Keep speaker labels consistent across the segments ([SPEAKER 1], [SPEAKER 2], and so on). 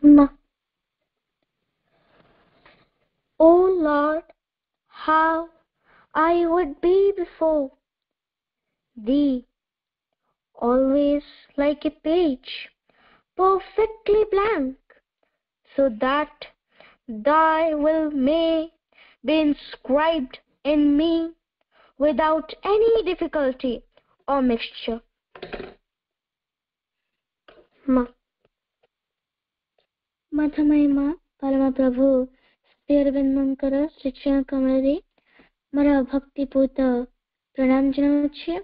[SPEAKER 1] Ma. O Lord, how I would be before Thee, always like a page, perfectly blank, so that Thy will may be inscribed in me without any difficulty or mixture. Ma. माथा महिमा परम प्रभु श्री अरविंदଙ୍କର ଶ୍ରୀଚରଣ କମଳରେ ମୋର ଭକ୍ତିପୂତ ପ୍ରଣାମ ଜଣାଉଛି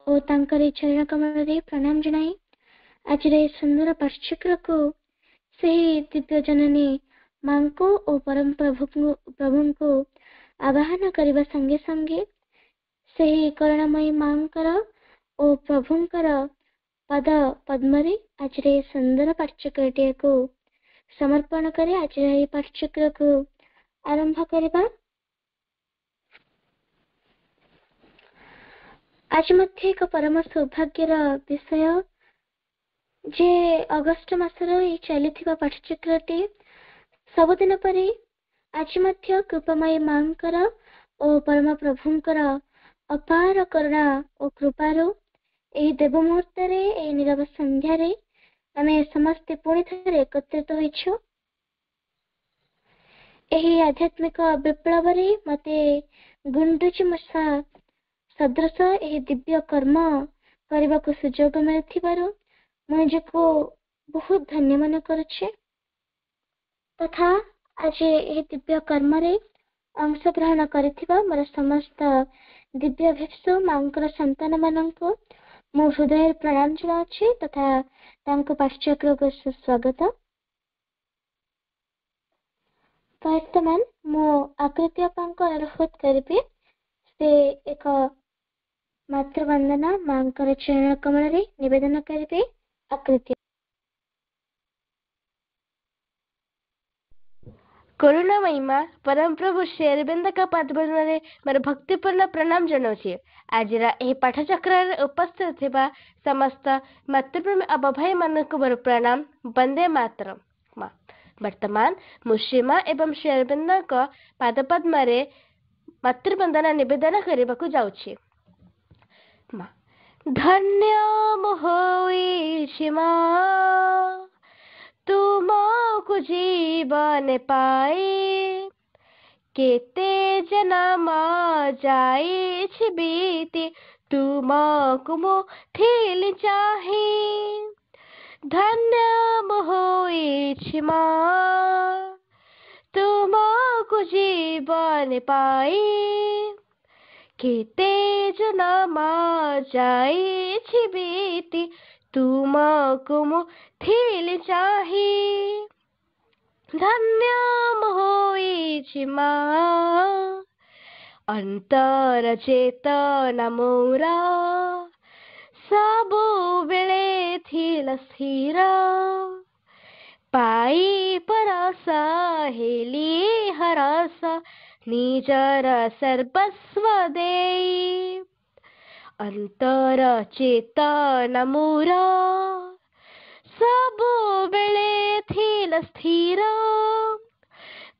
[SPEAKER 1] ଓ ତାଙ୍କର ଚରଣ କମଳରେ ପ୍ରଣାମ ଜଣାଇ ଆଜିର ଏହି ସୁନ୍ଦର ପାଠ୍ୟକ୍ରମକୁ ସେହି ଦିବ୍ୟ ଜନନୀ ମାଙ୍କୁ ଓ ପରମ ପ୍ରଭୁଙ୍କୁ ଆବାହନ କରିବା ସଙ୍ଗେ ସଙ୍ଗେ ସେହି କରୁଣାମୟୀ ମାଙ୍କର ଓ ପ୍ରଭୁଙ୍କର ପାଦ ପଦ୍ମରେ ଆଜିର ଏହି ସୁନ୍ଦର ପାଠ୍ୟକ୍ରମଟିକୁ ସମର୍ପଣ କରି ଆଜିର ଏହି ପାଠ୍ୟକ୍ରମକୁ ଆରମ୍ଭ କରିବା। ଆଜି ମଧ୍ୟ ଏକ ପରମ ସୌଭାଗ୍ୟର ବିଷୟ ଯେ ଅଗଷ୍ଟ ମାସର ଏହି ଚାଲିଥିବା ପାଠ୍ୟକ୍ରମଟି ସବୁଦିନ ପରି ଆଜି ମଧ୍ୟ କୃପାମୟୀ ମାଙ୍କର ଓ ପରମ ପ୍ରଭୁଙ୍କର ଅପାର କରୁଣା ଓ କୃପାରୁ ଏହି ଦେବ ମୁହୂର୍ତ୍ତରେ ଏହି ନୀରବ ସନ୍ଧ୍ୟାରେ ଆମେ ସମସ୍ତେ ପୁଣି ଥରେ ଏକତ୍ରିତ ହୋଇଛୁ। ଏହି ଆଧ୍ୟାତ୍ମିକ ବିପ୍ଳବରେ ମତେ ଗୁଣ୍ଡୁଚି ମୂଷା ସଦୃଶ ଏହି ଦିବ୍ୟ କର୍ମ କରିବାକୁ ସୁଯୋଗ ମିଳିଥିବାରୁ ମୁଁ ନିଜକୁ ବହୁତ ଧନ୍ୟ ମନେ କରୁଛି। ତଥା ଆଜି ଏହି ଦିବ୍ୟ କର୍ମରେ ଅଂଶଗ୍ରହଣ କରିଥିବା ମୋର ସମସ୍ତ ଦିବ୍ୟ ଭିକ୍ଷୁ ମାଙ୍କର ସନ୍ତାନ ମାନଙ୍କୁ ମୁଁ ହୃଦୟରେ ପ୍ରଣାମ ଜଣାଉଛି ତଥା ତାଙ୍କୁ ପାଠ୍ୟକ୍ରମକୁ ସୁସ୍ୱାଗତ। ବର୍ତ୍ତମାନ ମୁଁ ଆକୃତି ବାପାଙ୍କୁ ଅନୁରୋଧ କରିବି ସେ ଏକ ମାତୃବନ୍ଦନା ମାଙ୍କର ଚରଣ କମଳରେ ନିବେଦନ କରିବେ। ଆକୃତି।
[SPEAKER 2] करुणामयी माँ परम प्रभु श्री अरविंद का पादपद्मरे मोर भक्तिपूर्ण प्रणाम जनाऊँगी। आज पाठचक्र उपस्थित थिबा समस्त मातृभूमि अब भाई मानक मोर प्रणाम। वंदे मातरम। माँ वर्तमान मुश्री माँ एवं श्री अरविंद पादपद्मरे मातृवंदना निवेदन करने जाऊँगी। माँ धन्य मोहि माँ तुमको जीवन पाए केते जन्म जाई बीती तुमको मोठिल चाहे। धन्य मोहि माँ तुमको जीवन पाए केते जन्म जाई बीती तुमको मोठिल चाहे। धन्य मोहि माँ अंतर चेतना मोरा सबु बेले थिल स्थिर पाई परस हेली हरस निजर सर्वस्व देई। अंतर चेतना मोरा सबु बेले थिल स्थिर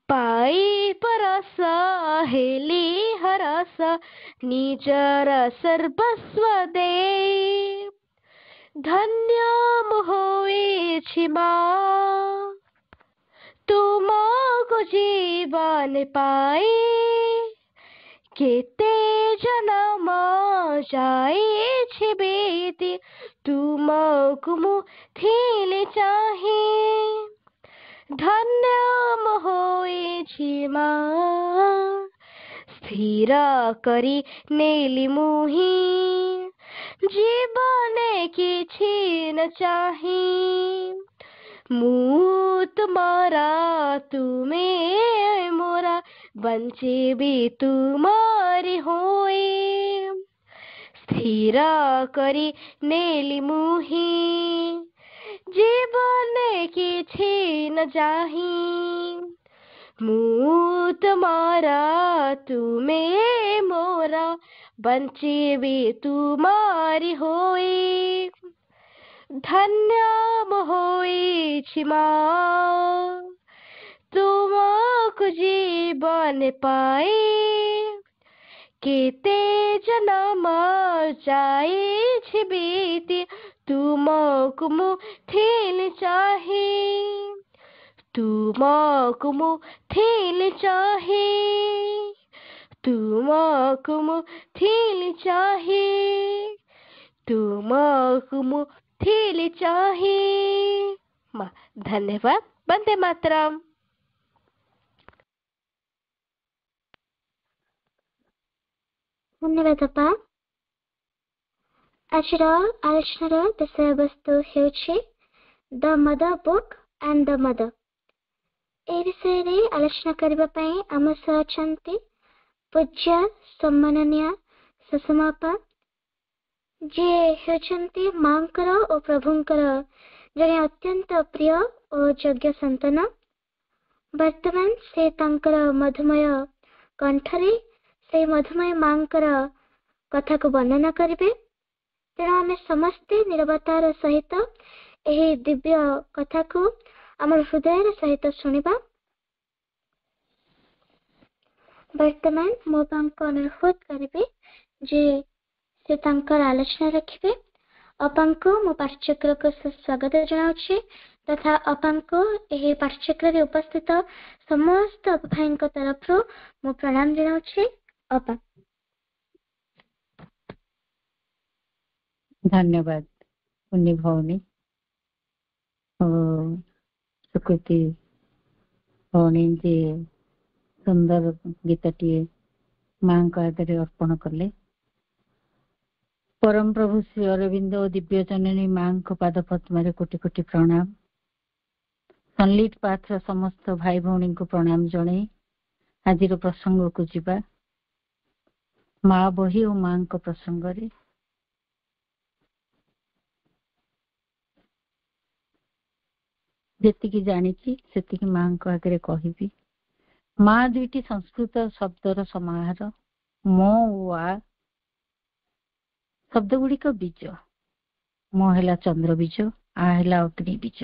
[SPEAKER 2] पाई परस हेली हरस निजर सर्वस्व देई। धन्य मोहि माँ तुमको जीवन पाए केते जन्म जाई बीती तुमको मोठिल चाहे। धन्य मोहि माँ स्थिर करी नेली मुहि जीवन किछि न चाही। मु तुम्हारा तुमे मोरा बंचे भी तुम्हारी होए। स्थिर करी नेली मुहि जीवन किछि न चाही। मु तुम्हारा तुमे मोरा बंचे भी तुम्हारी होए। धन्य मोहि ହୋଇଛି ମା ତୁମକୁ ଜୀବନ ପାଇ କେତେ ଜନମ ଯାଇଛି ବିତି ତୁମକୁ ମୁଁ ଥିଲି ଚାହିଁ ତୁମକୁ ମୁଁ ଥିଲି ଚାହିଁ ତୁମକୁ ମୁଁ ଥିଲି ଚାହିଁ ତୁମକୁ ମୁଁ ଥିଲି ଚାହିଁ ମା ଧନ୍ୟବାଦ। ବନ୍ଦେ ମାତରମ୍।
[SPEAKER 1] ଧନ୍ୟବାଦ ବାପା। ଆଜିର ଆଲୋଚନାର ବିଷୟବସ୍ତୁ ହେଉଛି ଦ ମଦର ବୁକ୍ ଆଣ୍ଡ ଦ ମଦର। ଏହି ବିଷୟରେ ଆଲୋଚନା କରିବା ପାଇଁ ଆମ ସହ ଅଛନ୍ତି ପୂଜ୍ୟ ସମ୍ମାନନୀୟ ସୁଷମା ଆପା, ଯିଏ ହେଉଛନ୍ତି ମାଙ୍କର ଓ ପ୍ରଭୁଙ୍କର ଜଣେ ଅତ୍ୟନ୍ତ ପ୍ରିୟ ଓ ଯୋଗ୍ୟ ସନ୍ତାନ। ବର୍ତ୍ତମାନ ସେ ତାଙ୍କର ମଧୁମୟ କଣ୍ଠରେ ସେହି ମଧୁମୟ ମାଙ୍କର କଥାକୁ ବର୍ଣ୍ଣନା କରିବେ। ତେଣୁ ଆମେ ସମସ୍ତେ ନିରବତାର ସହିତ ଏହି ଦିବ୍ୟ କଥାକୁ ଆମର ହୃଦୟର ସହିତ ଶୁଣିବା। ବର୍ତ୍ତମାନ ମୋ ବାପାଙ୍କୁ ଅନୁରୋଧ କରିବି ଯେ ସେ ତାଙ୍କର ଆଲୋଚନା ରଖିବେ। ଅପାଙ୍କୁ ମୁଁ ପାଠ୍ୟକ୍ରମକୁ ସ୍ୱାଗତ ଜଣାଉଛି ତଥା ଅପାଙ୍କୁ ଏହି ପାଠ୍ୟକ୍ରମରେ ଉପସ୍ଥିତ ସମସ୍ତ ଭାଇଙ୍କ ତରଫରୁ ମୁଁ ପ୍ରଣାମ ଜଣାଉଛି। ଅପା।
[SPEAKER 3] ଧନ୍ୟବାଦ କୁନି ଭଉଣୀ ଓ ସୁକୃତି ଭଉଣୀ ଯେ ସୁନ୍ଦର ଗୀତଟିଏ ମାଙ୍କ ଆଗରେ ଅର୍ପଣ କଲେ। ପରମ ପ୍ରଭୁ ଶ୍ରୀ ଅରବିନ୍ଦ ଓ ଦିବ୍ୟ ଜନନୀ ମାଙ୍କ ପାଦ ପଦ୍ମରେ କୋଟି କୋଟି ପ୍ରଣାମ। ସନଲିଟ୍ ପାଥର ସମସ୍ତ ଭାଇ ଭଉଣୀଙ୍କୁ ପ୍ରଣାମ ଜଣାଇ ଆଜିର ପ୍ରସଙ୍ଗକୁ ଯିବା। ମା ବହି ଓ ମାଙ୍କ ପ୍ରସଙ୍ଗରେ ଯେତିକି ଜାଣିଛି ସେତିକି ମାଙ୍କ ଆଗରେ କହିବି। ମା ଦୁଇଟି ସଂସ୍କୃତ ଶବ୍ଦର ସମାହାର। ମୋ ଓ ଆ ଶବ୍ଦ ଗୁଡିକ ବୀଜ। ମୋ ହେଲା ଚନ୍ଦ୍ର ବୀଜ, ଆ ହେଲା ଅଗ୍ନି ବୀଜ।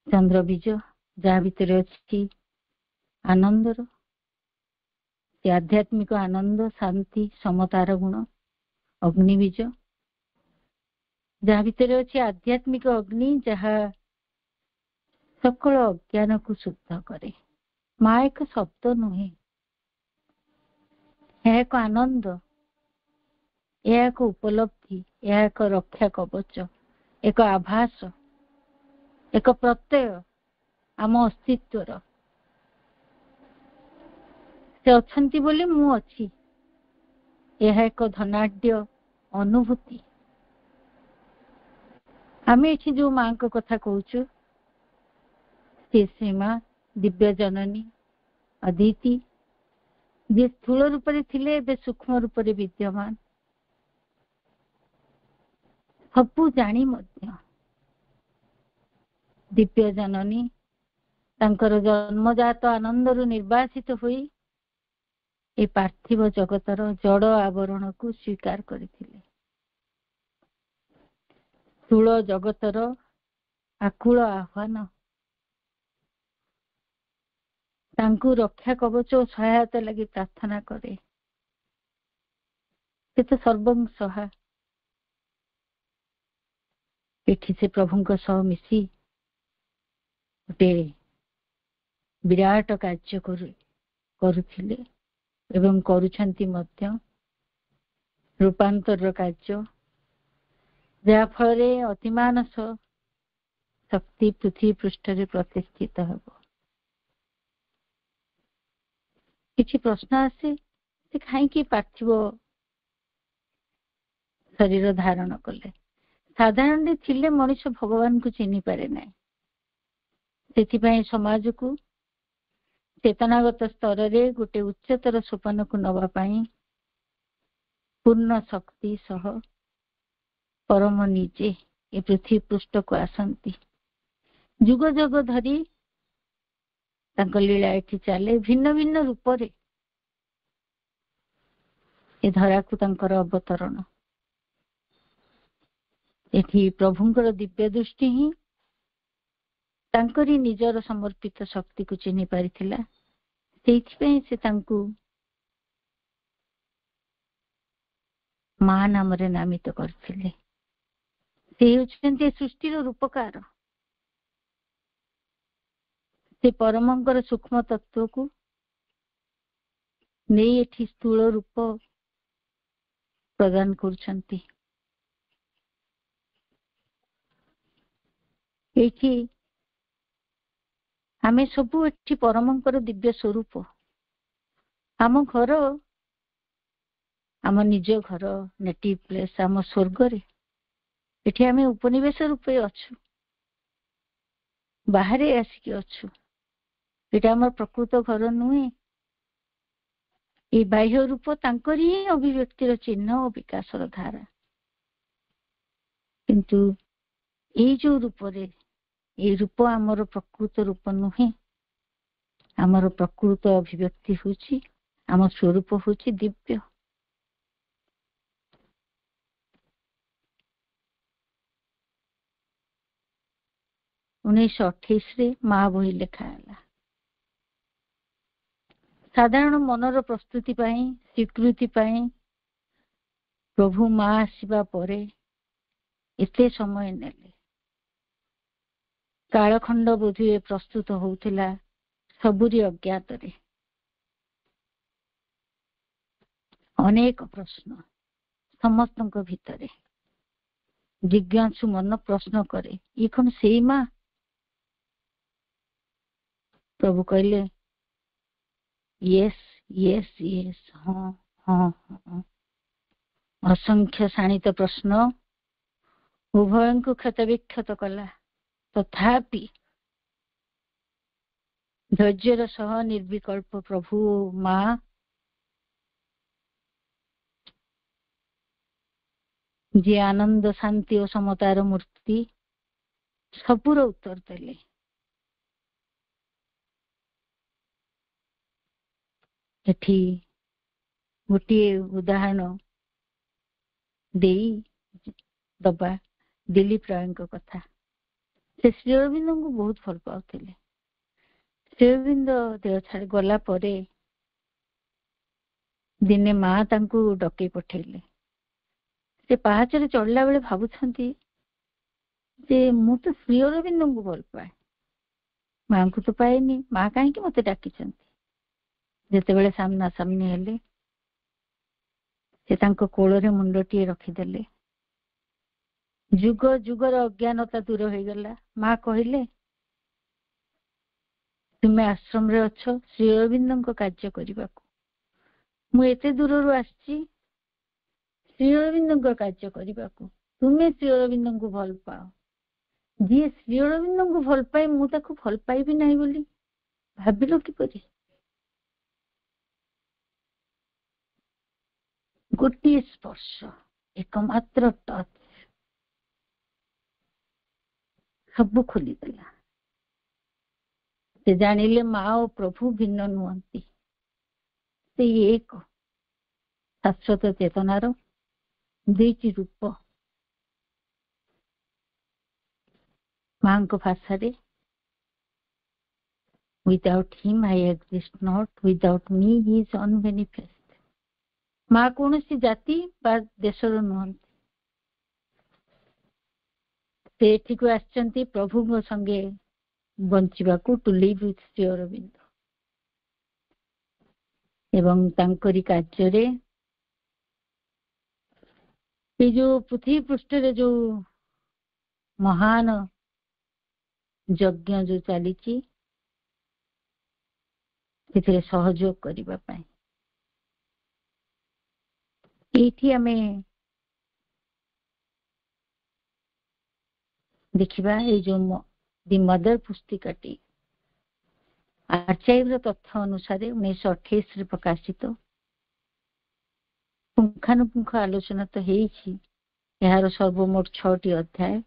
[SPEAKER 3] ଚନ୍ଦ୍ର ବୀଜ ଯାହା ଭିତରେ ଅଛି ଆନନ୍ଦର, ସେ ଆଧ୍ୟାତ୍ମିକ ଆନନ୍ଦ, ଶାନ୍ତି, ସମତାର ଗୁଣ। ଅଗ୍ନି ବୀଜ ଯାହା ଭିତରେ ଅଛି ଆଧ୍ୟାତ୍ମିକ ଅଗ୍ନି, ଯାହା ସକଳ ଅଜ୍ଞାନକୁ ଶୁଦ୍ଧ କରେ। ମା ଏକ ଶବ୍ଦ ନୁହେଁ, ଏହା ଏକ ଆନନ୍ଦ, ଏହା ଏକ ଉପଲବ୍ଧି, ଏହା ଏକ ରକ୍ଷା କବଚ, ଏକ ଆଭାସ, ଏକ ପ୍ରତ୍ୟୟ ଆମ ଅସ୍ତିତ୍ୱର। ସେ ଅଛନ୍ତି ବୋଲି ମୁଁ ଅଛି, ଏହା ଏକ ଧନାଢ୍ୟ ଅନୁଭୂତି। ଆମେ ଏଠି ଯୋଉ ମାଙ୍କ କଥା କହୁଛୁ ସେ ସୀମା ଦିବ୍ୟ ଜନନୀ ଅଦିତି, ଯିଏ ସ୍ଥୂଳ ରୂପରେ ଥିଲେ ଏବେ ସୂକ୍ଷ୍ମ ରୂପରେ ବିଦ୍ୟମାନ। ସବୁ ଜାଣି ମଧ୍ୟ ଦିବ୍ୟ ଜନନୀ ତାଙ୍କର ଜନ୍ମଜାତ ଆନନ୍ଦରୁ ନିର୍ବାସିତ ହୋଇ ଏ ପାର୍ଥିବ ଜଗତର ଜଡ଼ ଆବରଣକୁ ସ୍ୱୀକାର କରିଥିଲେ। ସ୍ଥୂଳ ଜଗତର ଆକୁଳ ଆହ୍ୱାନ ତାଙ୍କୁ ରକ୍ଷା କବଚ ଓ ସହାୟତା ଲାଗି ପ୍ରାର୍ଥନା କରେ। ସେ ତ ସର୍ବଂ ସହା। ଏଠି ସେ ପ୍ରଭୁଙ୍କ ସହ ମିଶି ଗୋଟେ ବିରାଟ କାର୍ଯ୍ୟ କରୁଥିଲେ ଏବଂ କରୁଛନ୍ତି ମଧ୍ୟ, ରୂପାନ୍ତରର କାର୍ଯ୍ୟ, ଯାହା ଫଳରେ ଅତିମାନସ ଶକ୍ତି ପୃଥିବୀ ପୃଷ୍ଠରେ ପ୍ରତିଷ୍ଠିତ ହେବ। କିଛି ପ୍ରଶ୍ନ ଆସେ, ସେ କାହିଁକି ପାର୍ଥିବ ଶରୀର ଧାରଣ କଲେ? ସାଧାରଣରେ ଥିଲେ ମଣିଷ ଭଗବାନଙ୍କୁ ଚିହ୍ନି ପାରେ ନାହିଁ। ସେଥିପାଇଁ ସମାଜକୁ ଚେତନାଗତ ସ୍ତରରେ ଗୋଟେ ଉଚ୍ଚତର ସୋପାନକୁ ନବା ପାଇଁ ପୂର୍ଣ୍ଣ ଶକ୍ତି ସହ ପରମ ନିଜେ ଏ ପୃଥିବୀ ପୃଷ୍ଠକୁ ଆସନ୍ତି। ଯୁଗ ଯୁଗ ଧରି ତାଙ୍କ ଲୀଳା ଏଠି ଚାଲେ, ଭିନ୍ନ ଭିନ୍ନ ରୂପରେ ଏ ଧରାକୁ ତାଙ୍କର ଅବତରଣ। ଏଠି ପ୍ରଭୁଙ୍କର ଦିବ୍ୟ ଦୃଷ୍ଟି ହିଁ ତାଙ୍କରି ନିଜର ସମର୍ପିତ ଶକ୍ତିକୁ ଚିହ୍ନି ପାରିଥିଲା। ସେଇଥିପାଇଁ ସେ ତାଙ୍କୁ ମା ନାମରେ ନାମିତ କରିଥିଲେ। ସେ ହେଉଛନ୍ତି ସୃଷ୍ଟିର ରୂପକାର। ସେ ପରମଙ୍କର ସୂକ୍ଷ୍ମ ତତ୍ଵକୁ ନେଇ ଏଠି ସ୍ଥୂଳ ରୂପ ପ୍ରଦାନ କରୁଛନ୍ତି। ଏଇଠି ଆମେ ସବୁ ଏଠି ପରମଙ୍କର ଦିବ୍ୟ ସ୍ୱରୂପ। ଆମ ଘର, ଆମ ନିଜ ଘର, ନେଟିଭ ପ୍ଲେସ୍, ଆମ ସ୍ୱର୍ଗରେ ଏଠି ଆମେ ଉପନିବେଶ ରୂପେ ଅଛୁ, ବାହାରେ ଆସିକି ଅଛୁ। ଏଇଟା ଆମର ପ୍ରକୃତ ଘର ନୁହେଁ। ଏଇ ବାହ୍ୟ ରୂପ ତାଙ୍କରି ହିଁ ଅଭିବ୍ୟକ୍ତିର ଚିହ୍ନ ଓ ବିକାଶର ଧାରା। କିନ୍ତୁ ଏଇ ଯୋଉ ରୂପରେ, ଏଇ ରୂପ ଆମର ପ୍ରକୃତ ରୂପ ନୁହେଁ। ଆମର ପ୍ରକୃତ ଅଭିବ୍ୟକ୍ତି ହଉଛି, ଆମ ସ୍ୱରୂପ ହଉଛି ଦିବ୍ୟ। ଉଣେଇଶହ 28ରେ ମା ବହି ଲେଖା ହେଲା। ସାଧାରଣ ମନର ପ୍ରସ୍ତୁତି ପାଇଁ, ସ୍ୱୀକୃତି ପାଇଁ ପ୍ରଭୁ ମା ଆସିବା ପରେ ଏତେ ସମୟ ନେଲେ। କାଳଖଣ୍ଡ ବୋଧହୁଏ ପ୍ରସ୍ତୁତ ହଉଥିଲା ସବୁରି ଅଜ୍ଞାତରେ। ଅନେକ ପ୍ରଶ୍ନ ସମସ୍ତଙ୍କ ଭିତରେ। ଜିଜ୍ଞାସୁ ମନ ପ୍ରଶ୍ନ କରେ, ଇଏ କଣ ସେଇ ମା? ପ୍ରଭୁ କହିଲେ, ୟେସ୍ ୟେସ୍ ୟେସ୍, ହଁ ହଁ ହଁ। ଅସଂଖ୍ୟ ଶାଣିତ ପ୍ରଶ୍ନ ଉଭୟଙ୍କୁ କ୍ଷତବିକ୍ଷତ କଲା। ତଥାପି ଧୈର୍ଯ୍ୟର ସହ ନିର୍ବିକଳ୍ପ ପ୍ରଭୁ ଓ ମା ଯିଏ ଆନନ୍ଦ, ଶାନ୍ତି ଓ ସମତାର ମୂର୍ତ୍ତି, ସବୁର ଉତ୍ତର ଦେଲେ। ଏଠି ଗୋଟିଏ ଉଦାହରଣ ଦେଇ ଦବା ଦିଲ୍ଲୀପ ରାୟଙ୍କ କଥା। ସେ ଶ୍ରୀ ଅରବିନ୍ଦଙ୍କୁ ବହୁତ ଭଲ ପାଉଥିଲେ। ଶ୍ରୀ ଅରବିନ୍ଦ ଦେହ ଛାଡି ଗଲା ପରେ ଦିନେ ମା ତାଙ୍କୁ ଡକେଇ ପଠେଇଲେ। ସେ ପାହାଚରେ ଚଢିଲା ବେଳେ ଭାବୁଛନ୍ତି ଯେ ମୁଁ ତ ଶ୍ରୀ ଅରବିନ୍ଦଙ୍କୁ ଭଲ ପାଏ, ମାଙ୍କୁ ତ ପାଏନି, ମା କାହିଁକି ମତେ ଡାକିଛନ୍ତି? ଯେତେବେଳେ ସାମ୍ନା ସାମ୍ନି ହେଲେ, ସେ ତାଙ୍କ କୋଳରେ ମୁଣ୍ଡଟିଏ ରଖିଦେଲେ। ଯୁଗ ଯୁଗର ଅଜ୍ଞାନତା ଦୂର ହେଇଗଲା। ମା କହିଲେ, ତୁମେ ଆଶ୍ରମରେ ଅଛ ଶ୍ରୀ ଅରବିନ୍ଦଙ୍କ କାର୍ଯ୍ୟ କରିବାକୁ। ମୁଁ ଏତେ ଦୂରରୁ ଆସିଛି ଶ୍ରୀ ଅରବିନ୍ଦଙ୍କ କାର୍ଯ୍ୟ କରିବାକୁ। ତୁମେ ଶ୍ରୀ ଅରବିନ୍ଦଙ୍କୁ ଭଲ ପାଅ। ଯିଏ ଶ୍ରୀ ଅରବିନ୍ଦଙ୍କୁ ଭଲ ପାଏ, ମୁଁ ତାକୁ ଭଲ ପାଇବି ନାହିଁ ବୋଲି ଭାବିଲ କିପରି? ଗୋଟିଏ ସ୍ପର୍ଶ, ଏକମାତ୍ର ଟଚ୍ ସବୁ ଖୋଲିଦେଲା। ସେ ଜାଣିଲେ ମା ଓ ପ୍ରଭୁ ଭିନ୍ନ ନୁହନ୍ତି, ସେଇ ଏକ ଶାଶ୍ୱତ ଚେତନାର ଦୁଇଟି ରୂପ। ମାଙ୍କ ଭାଷାରେ, without him I exist not, without me he is unmanifest। ମା କୌଣସି ଜାତି ବା ଦେଶର ନୁହନ୍ତି। ସେ ଏଠିକୁ ଆସିଛନ୍ତି ପ୍ରଭୁଙ୍କ ସଙ୍ଗେ ବଞ୍ଚିବାକୁ, to live with Shri Aurobindo. ଏବଂ ତାଙ୍କରି କାର୍ଯ୍ୟରେ ଏ ଯୋଉ ପୃଥିବୀ ପୃଷ୍ଠରେ ଯୋଉ ମହାନ ଯଜ୍ଞ ଯୋଉ ଚାଲିଛି, ସେଥିରେ ସହଯୋଗ କରିବା ପାଇଁ। ଏଇଠି ଆମେ ଦେଖିବା, ଏଇ ଯୋଉ ଦି ମଦର ପୁସ୍ତିକାଟି ଆର୍ଚାଇଭ୍ର ତଥ୍ୟ ଅନୁସାରେ 1928ରେ ପ୍ରକାଶିତ। ପୁଙ୍ଖାନୁପୁଙ୍ଖ ଆଲୋଚନା ତ ହେଇଛି। ଏହାର ସର୍ବମୋଟ 6ଟି ଅଧ୍ୟାୟ।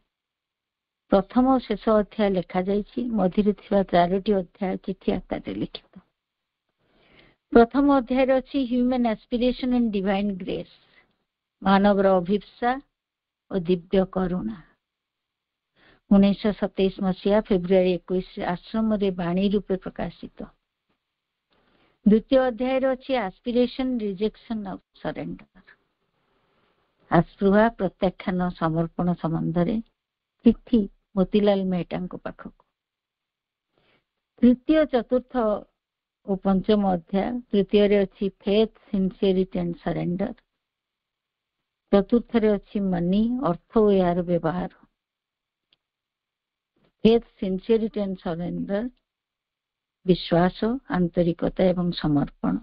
[SPEAKER 3] ପ୍ରଥମ ଓ ଶେଷ ଅଧ୍ୟାୟ ଲେଖାଯାଇଛି। ମଝିରେ ଥିବା 4ଟି ଅଧ୍ୟାୟ ଚିଠି ଆକାରରେ ଲିଖିତ। ପ୍ରଥମ ଅଧ୍ୟାୟରେ ଅଛି human aspiration and divine grace, ମାନବର ଅଭିପ୍ସା ଓ ଦିବ୍ୟ କରୁଣା। 1927 मसीहा फेब्रुआरी 21 आश्रम रे बाणी रूपे प्रकाशित। द्वितीय अध्याय अच्छी एस्पिरेशन रिजेक्शन ऑफ सरेंडर, आस्पृहा प्रत्याख्यान समर्पण संबंध रे चिट्ठी मोतीलाल मेहटा पाखक। तृतीय चतुर्थ और पंचम अध्याय तृतीय रे अच्छी फेथ सिंसियरिटी एंड सरेंडर, चतुर्थ रे अच्छी मनी अर्थ और यार व्यवहार। फेथ सिंसियरिटी एंड सरेंडर विश्वास आंतरिकता एवं समर्पण,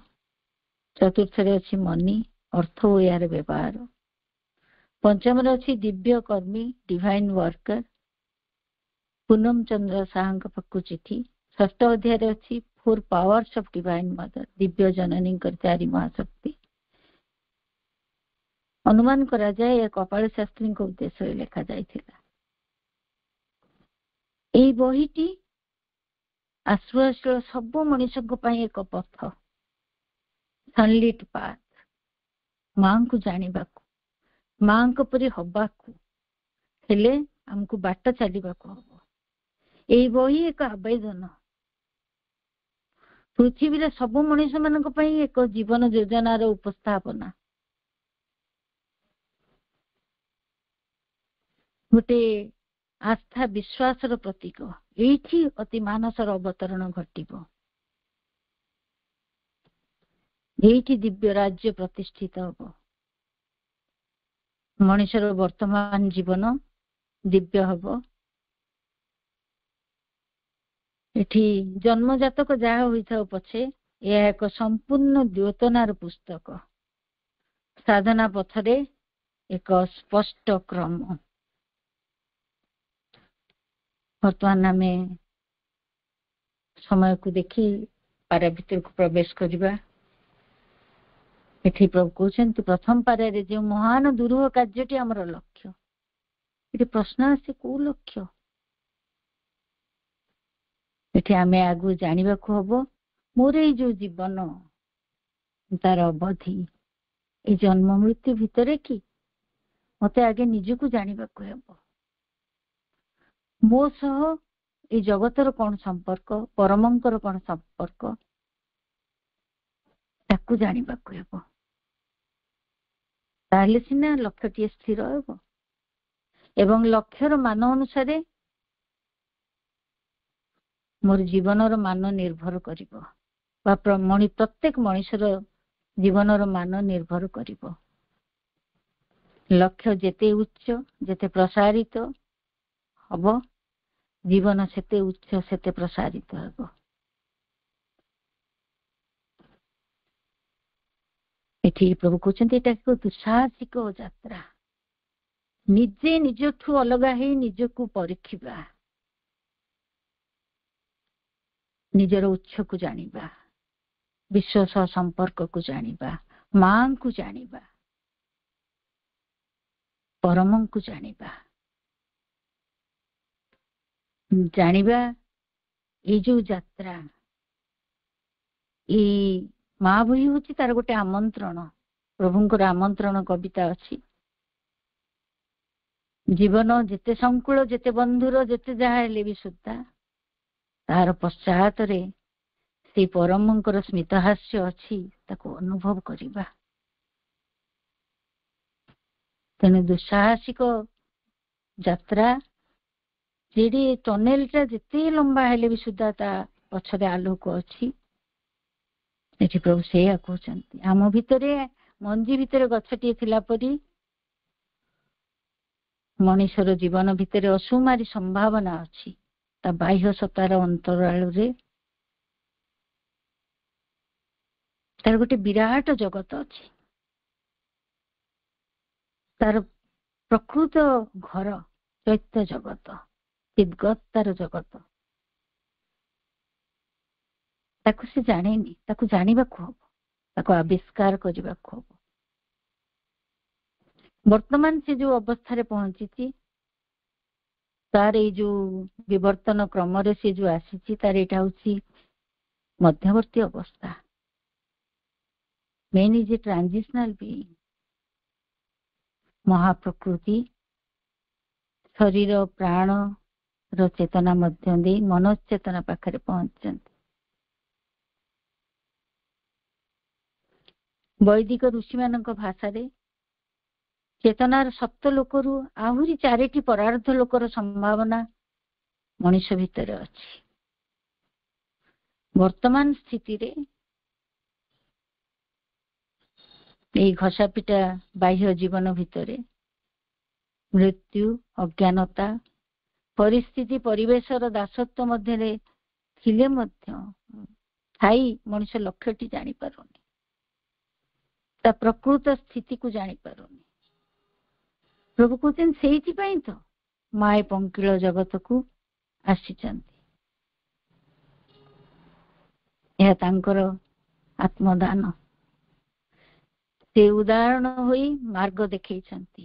[SPEAKER 3] चतुर्थ रे अच्छी मनी अर्थ और यार व्यवहार। पंचम रे अच्छी दिव्य कर्मी डिवाइन वर्कर पूनम चंद्र साहा पाखु चिठी। षष्ठ अध्याय रे अच्छी four powers of divine mother Divya जननी चारि महाशक्ति। अनुमान करा जाए यह कपाल शास्त्री उद्देश्य लिखा जाइथिला। एई बहिटी आश्रयशील सब मनुष्य एक पथ, सनलिट पाथ, मां को जानिबाकू, मां को परि हबाकू हेले हमको बाट चलिबाकू हबो। एई बही एक आवेदन पृथ्वी सब मनुष्य मान एक जीवन योजनार उपस्थापना, गोटे आस्था विश्वासर प्रतीक। एठी अति मानसर अवतरण घटिबो, एठी दिव्य राज्य प्रतिष्ठित हबो। मनुष्यर वर्तमान जीवन दिव्य हबो। एठी जन्म जातक जहा होइथाउ पछे यह एक संपूर्ण द्योतनार पुस्तक, साधना पथरे एक स्पष्ट क्रम। वर्तमान आम समय को देखी पारा भीतर को प्रवेश करिबा। एठी प्रभु कहते प्रथम पारे जो महान दुरूह कार्यटी आमर लक्ष्य। ये प्रश्न आसे को लक्ष्य? एठी आमे आगु जानिबा को हबो मोर ए जो जीवन तार अवधि ए जन्म मृत्यु भितरे कि मते आगे निजको जानिबा को हबो। मो सह ए जगतर कौन संपर्क, परमंकर कौन संपर्क ताकू जानिबा को हबो। ताले सिना लक्ष्यटी स्थिर हबो एवं लक्ष्यर मान अनुसारे मोर जीवनर मान निर्भर करिबो बा प्रत्येक मनुष्यर जीवनर मान निर्भर करिबो। लक्ष्य जेते उच्च जेते प्रसारित हबो जीवन सेते उच्च सेते प्रसारित हबो। एठी प्रभु कहते एटा एक दुस्साहसिक यात्रा, निजे निजठू अलग है निजको परीक्षिबा, निजर उच्च को जानिबा, विश्वास संपर्क को जानिबा, मां को जानिबा, परम को जानिबा। जानिबा ये जो यात्रा ये माँ बही हूँ तार गोटे आमंत्रण, प्रभुंकर आमंत्रण कविता अच्छी। जीवन जेते संकुल जेते बंधुर जेते जहा हेले भी सुद्धा तार पश्चात रे से परमंकर स्मितहास्य अच्छी ताको अनुभव करिबा। तेणु दुस्साहसिक यात्रा जेडी टनेल टा जेते लंबा हेले भी सुद्धा ता पछरे आलोक अच्छी। एठी प्रभु सेया कहते आम भितरे मंजी भितरे गछटी थिला परी मनुष्यर जीवन भितरे असुमारी संभावना अच्छी। ता बाह्य सत्तार अंतराल रे तार गोटे विराट जगत अच्छी। तार प्रकृत घर चैत्य जगत चिद्गत तार जगत ताकू से जानेनी, ताकू जानिबा को हबो, ताकू आविष्कार करिबा को हबो। वर्तमान से जो अवस्था रे पहुंची तार ये जो विवर्तन क्रम रे से जो आसी तार एटा होची मध्यवर्ती अवस्था। Man is a transitional being. महाप्रकृति शरीर प्राण ର ଚେତନା ମଧ୍ୟ ଦେଇ ମନୋଚେତନା ପାଖରେ ପହଞ୍ଚିଛନ୍ତି। ବୈଦିକ ଋଷିମାନଙ୍କ ଭାଷାରେ ଚେତନାର ସପ୍ତ ଲୋକରୁ ଆହୁରି 4ଟି ପରାର୍ଦ୍ଧ ଲୋକର ସମ୍ଭାବନା ମଣିଷ ଭିତରେ ଅଛି। ବର୍ତ୍ତମାନ ସ୍ଥିତିରେ ଏହି ଘଷାପିଟା ବାହ୍ୟ ଜୀବନ ଭିତରେ ମୃତ୍ୟୁ, ଅଜ୍ଞାନତା, ପରିସ୍ଥିତି, ପରିବେଶର ଦାସତ୍ୱ ମଧ୍ୟରେ ଥିଲେ ମଧ୍ୟ ଥାଇ ମଣିଷ ଲକ୍ଷ୍ୟଟି ଜାଣିପାରୁନି, ତା ପ୍ରକୃତ ସ୍ଥିତିକୁ ଜାଣିପାରୁନି। ପ୍ରଭୁ କହୁଛନ୍ତି ସେଇଥିପାଇଁ ତ ମା ଏ ପଙ୍କିଳ ଜଗତକୁ ଆସିଛନ୍ତି। ଏହା ତାଙ୍କର ଆତ୍ମଦାନ। ସେ ଉଦାହରଣ ହୋଇ ମାର୍ଗ ଦେଖେଇଛନ୍ତି।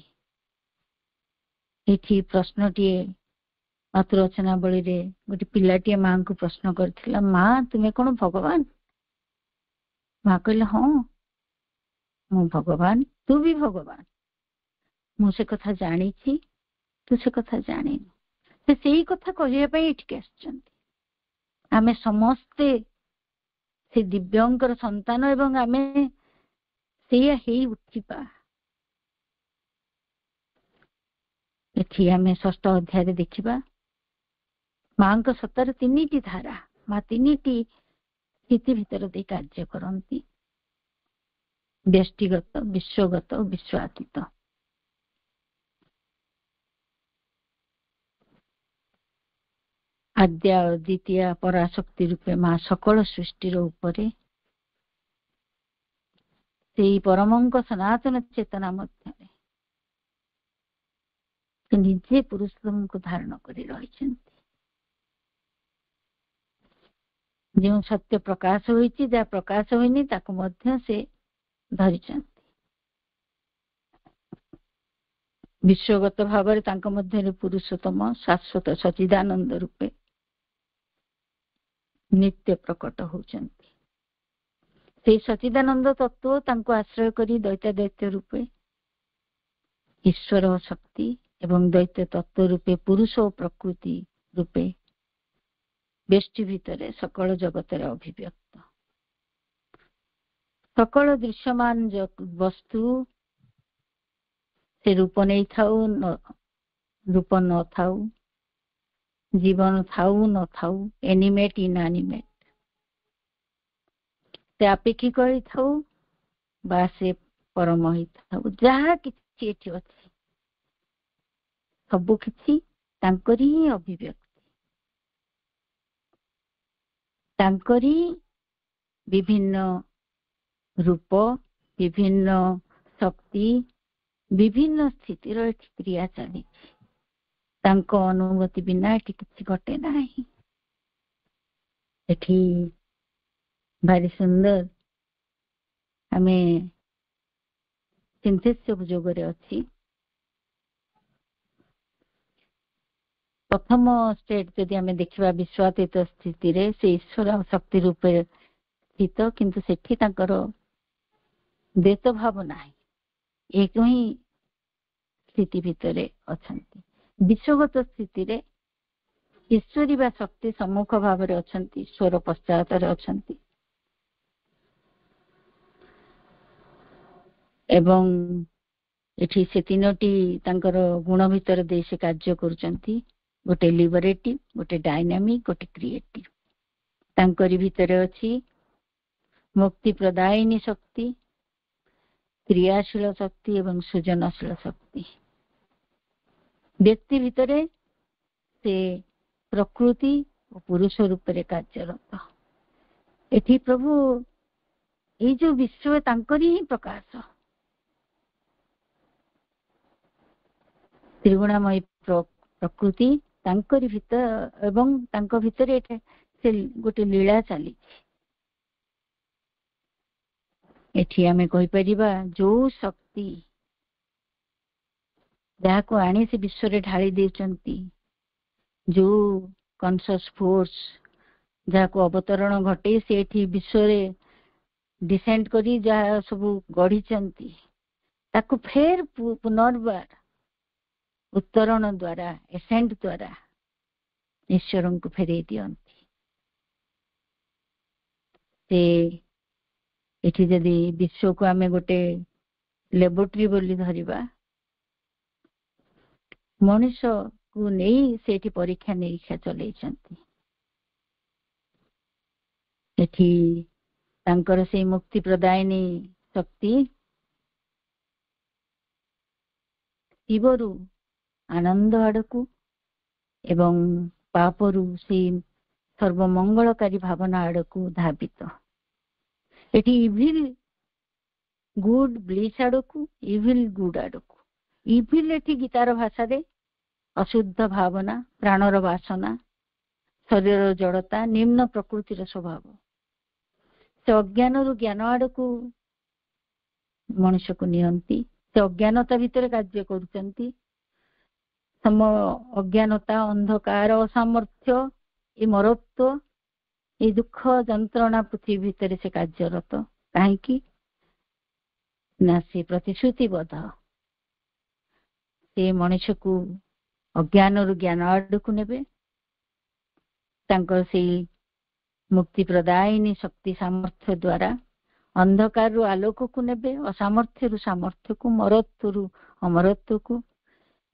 [SPEAKER 3] ଏଠି ପ୍ରଶ୍ନଟିଏ ମାତୃରଚନାବଳୀରେ ଗୋଟେ ପିଲାଟିଏ ମାଙ୍କୁ ପ୍ରଶ୍ନ କରିଥିଲା, ମା ତୁମେ କଣ ଭଗବାନ? ମା କହିଲେ ହଁ ମୁଁ ଭଗବାନ, ତୁ ବି ଭଗବାନ। ମୁଁ ସେ କଥା ଜାଣିଛି, ତୁ ସେ କଥା ଜାଣିନୁ। ସେ ସେଇ କଥା କହିବା ପାଇଁ ଏଠିକି ଆସିଛନ୍ତି। ଆମେ ସମସ୍ତେ ସେ ଦିବ୍ୟଙ୍କର ସନ୍ତାନ ଏବଂ ଆମେ ସେଇଆ ହେଇ ଉଠିବା। ଏଠି ଆମେ 6ଠ ଅଧ୍ୟାୟରେ ଦେଖିବା ମାଙ୍କ ସତରେ 3ଟି ଧାରା। ମା 3ଟି ସ୍ଥିତି ଭିତରେ ଦେଇ କାର୍ଯ୍ୟ କରନ୍ତି, ବ୍ୟଷ୍ଟିଗତ, ବିଶ୍ୱଗତ ଓ ବିଶ୍ୱାତୀତ। ଆଦ୍ୟା ଦ୍ୱିତୀୟ ପରାଶକ୍ତି ରୂପେ ମା ସକଳ ସୃଷ୍ଟିର ଉପରେ ସେଇ ପରମଙ୍କ ସନାତନ ଚେତନା ମଧ୍ୟରେ ସେ ନିଜେ ପୁରୁଷୋତ୍ତମଙ୍କୁ ଧାରଣ କରି ରହିଛନ୍ତି। ଯେଉଁ ସତ୍ୟ ପ୍ରକାଶ ହୋଇଛି, ଯାହା ପ୍ରକାଶ ହୋଇନି ତାକୁ ମଧ୍ୟ ସେ ଧରିଛନ୍ତି। ବିଶ୍ୱଗତ ଭାବରେ ତାଙ୍କ ମଧ୍ୟରେ ପୁରୁଷୋତ୍ତମ ଶାଶ୍ୱତ ସଚିଦାନନ୍ଦ ରୂପେ ନିତ୍ୟ ପ୍ରକଟ ହଉଛନ୍ତି। ସେଇ ସଚିଦାନନ୍ଦ ତତ୍ତ୍ୱ ତାଙ୍କୁ ଆଶ୍ରୟ କରି ଦ୍ୱୈତାଦ୍ୱୈତ ରୂପେ ଈଶ୍ୱର ଓ ଶକ୍ତି ଏବଂ ଦ୍ୱୈତ ତତ୍ତ୍ୱ ରୂପେ ପୁରୁଷ ଓ ପ୍ରକୃତି ରୂପେ ବ୍ୟଷ୍ଟି ଭିତରେ ସକଳ ଜଗତରେ ଅଭିବ୍ୟକ୍ତ। ସକଳ ଦୃଶ୍ୟମାନ ବସ୍ତୁ ସେ ରୂପ ନେଇଥାଉ ରୂପ ନଥାଉ, ଜୀବନ ଥାଉ ନଥାଉ, ଏନିମେଟ ଇନଆନିମେଟ, ସେ ଆପେକ୍ଷିକ ହେଇଥାଉ ବା ସେ ପରମ ହେଇଥାଉ, ଯାହା କିଛି ଏଠି ଅଛି ସବୁ କିଛି ତାଙ୍କରି ହିଁ ଅଭିବ୍ୟକ୍ତି, ତାଙ୍କରି ବିଭିନ୍ନ ରୂପ, ବିଭିନ୍ନ ଶକ୍ତି, ବିଭିନ୍ନ ସ୍ଥିତିର ଏଠି କ୍ରିୟା ଚାଲିଛି। ତାଙ୍କ ଅନୁମତି ବିନା ଏଠି କିଛି ଘଟେ ନାହିଁ। ଏଠି ଭାରି ସୁନ୍ଦର ଆମେ ସିନ୍ଥେସିସ୍ ଯୋଗରେ ଅଛି। ପ୍ରଥମ ଷ୍ଟେଟ୍ ଯଦି ଆମେ ଦେଖିବା ବିଶ୍ୱାତୀତ ସ୍ଥିତିରେ ସେ ଈଶ୍ୱର ଶକ୍ତି ରୂପେ ସ୍ଥିତ, କିନ୍ତୁ ସେଠି ତାଙ୍କର ଦ୍ୱୈତ ଭାବ ନାହିଁ, ଏକ ହିଁ ସ୍ଥିତି ଭିତରେ ଅଛନ୍ତି। ବିଶ୍ୱଗତ ସ୍ଥିତିରେ ଈଶ୍ୱରୀ ବା ଶକ୍ତି ସମ୍ମୁଖ ଭାବରେ ଅଛନ୍ତି, ଈଶ୍ୱର ପଶ୍ଚାତରେ ଅଛନ୍ତି ଏବଂ ଏଠି ସେ 3ଟି ତାଙ୍କର ଗୁଣ ଭିତରେ ଦେଇ ସେ କାର୍ଯ୍ୟ କରୁଛନ୍ତି। ଗୋଟେ ଲିବରେଟିଭ, ଗୋଟେ ଡାଇନାମିକ, ଗୋଟେ କ୍ରିଏଟିଭ। ତାଙ୍କରି ଭିତରେ ଅଛି ମୁକ୍ତି ପ୍ରଦାୟିନୀ ଶକ୍ତି, କ୍ରିୟାଶୀଳ ଶକ୍ତି ଏବଂ ସୃଜନଶୀଳ ଶକ୍ତି। ବ୍ୟକ୍ତି ଭିତରେ ସେ ପ୍ରକୃତି ଓ ପୁରୁଷ ରୂପରେ କାର୍ଯ୍ୟରତ। ଏଠି ପ୍ରଭୁ ଏଇ ଯୋଉ ବିଶ୍ୱ ତାଙ୍କରି ହିଁ ପ୍ରକାଶ, ତ୍ରିଗୁଣାମୟୀ ପ୍ରକୃତି ତାଙ୍କରି ଭିତରେ ଏବଂ ତାଙ୍କ ଭିତରେ ଏଠି ସେ ଗୋଟେ ଲୀଳା ଚାଲିଛି। ଏଠି ଆମେ କହିପାରିବା ଯୋଉ ଶକ୍ତି ଯାହାକୁ ଆଣି ସେ ବିଶ୍ୱରେ ଢାଳି ଦେଇଛନ୍ତି, ଯୋଉ କନସିୟସ୍ ଫୋର୍ସ ଯାହାକୁ ଅବତରଣ ଘଟେଇ ସେ ଏଠି ବିଶ୍ୱରେ ଡିସେଣ୍ଡ କରି ଯାହା ସବୁ ଗଢିଛନ୍ତି, ତାକୁ ଫେର ପୁନର୍ବାର ଉତ୍ତରଣ ଦ୍ୱାରା, ଏସେଣ୍ଟ ଦ୍ୱାରା ଈଶ୍ୱରଙ୍କୁ ଫେରେଇ ଦିଅନ୍ତି। ସେ ଏଠି ଯଦି ବିଶ୍ୱକୁ ଆମେ ଗୋଟେ ଲେବୋରେଟୋରୀ ବୋଲି ଧରିବା, ମଣିଷକୁ ନେଇ ସେଠି ପରୀକ୍ଷା ନିରୀକ୍ଷା ଚଲେଇଛନ୍ତି। ଏଠି ତାଙ୍କର ସେଇ ମୁକ୍ତି ପ୍ରଦାୟିନୀ ଶକ୍ତି ଶିବରୁ ଆନନ୍ଦ ଆଡକୁ ଏବଂ ପାପରୁ ସେଇ ସର୍ବମଙ୍ଗଳକାରୀ ଭାବନା ଆଡକୁ ଧାବିତ। ଏଠି ଇଭିଲ ଗୁଡ ବ୍ଲିସ୍ ଆଡକୁ, ଇଭିଲ ଗୁଡ ଆଡକୁ। ଇଭିଲ ଏଠି ଗୀତାର ଭାଷାରେ ଅଶୁଦ୍ଧ ଭାବନା, ପ୍ରାଣର ବାସନା, ଶରୀରର ଜଡତା, ନିମ୍ନ ପ୍ରକୃତିର ସ୍ୱଭାବ। ସେ ଅଜ୍ଞାନରୁ ଜ୍ଞାନ ଆଡକୁ ମଣିଷକୁ ନିଅନ୍ତି। ସେ ଅଜ୍ଞାନତା ଭିତରେ କାର୍ଯ୍ୟ କରୁଛନ୍ତି। ଅଜ୍ଞାନତା, ଅନ୍ଧକାର, ଅସାମର୍ଥ୍ୟ, ଏ ମରତ୍ୱ, এই ଦୁଃଖ ଯନ୍ତ୍ରଣା ପୃଥିବୀ ଭିତରେ ସେ କାର୍ଯ୍ୟରତ। କାହିଁକି ନା ସେ ପ୍ରତିଶ୍ରୁତିବଦ୍ଧ। ସେ ମଣିଷକୁ ଅଜ୍ଞାନରୁ ଜ୍ଞାନ ଆଡକୁ ନେବେ। ତାଙ୍କର ସେଇ ମୁକ୍ତି ପ୍ରଦାୟିନୀ ଶକ୍ତି ସାମର୍ଥ୍ୟ ଦ୍ୱାରା ଅନ୍ଧକାରରୁ ଆଲୋକକୁ ନେବେ, ଅସାମର୍ଥ୍ୟରୁ ସାମର୍ଥ୍ୟକୁ, ମରତ୍ୱରୁ ଅମରତ୍ୱକୁ,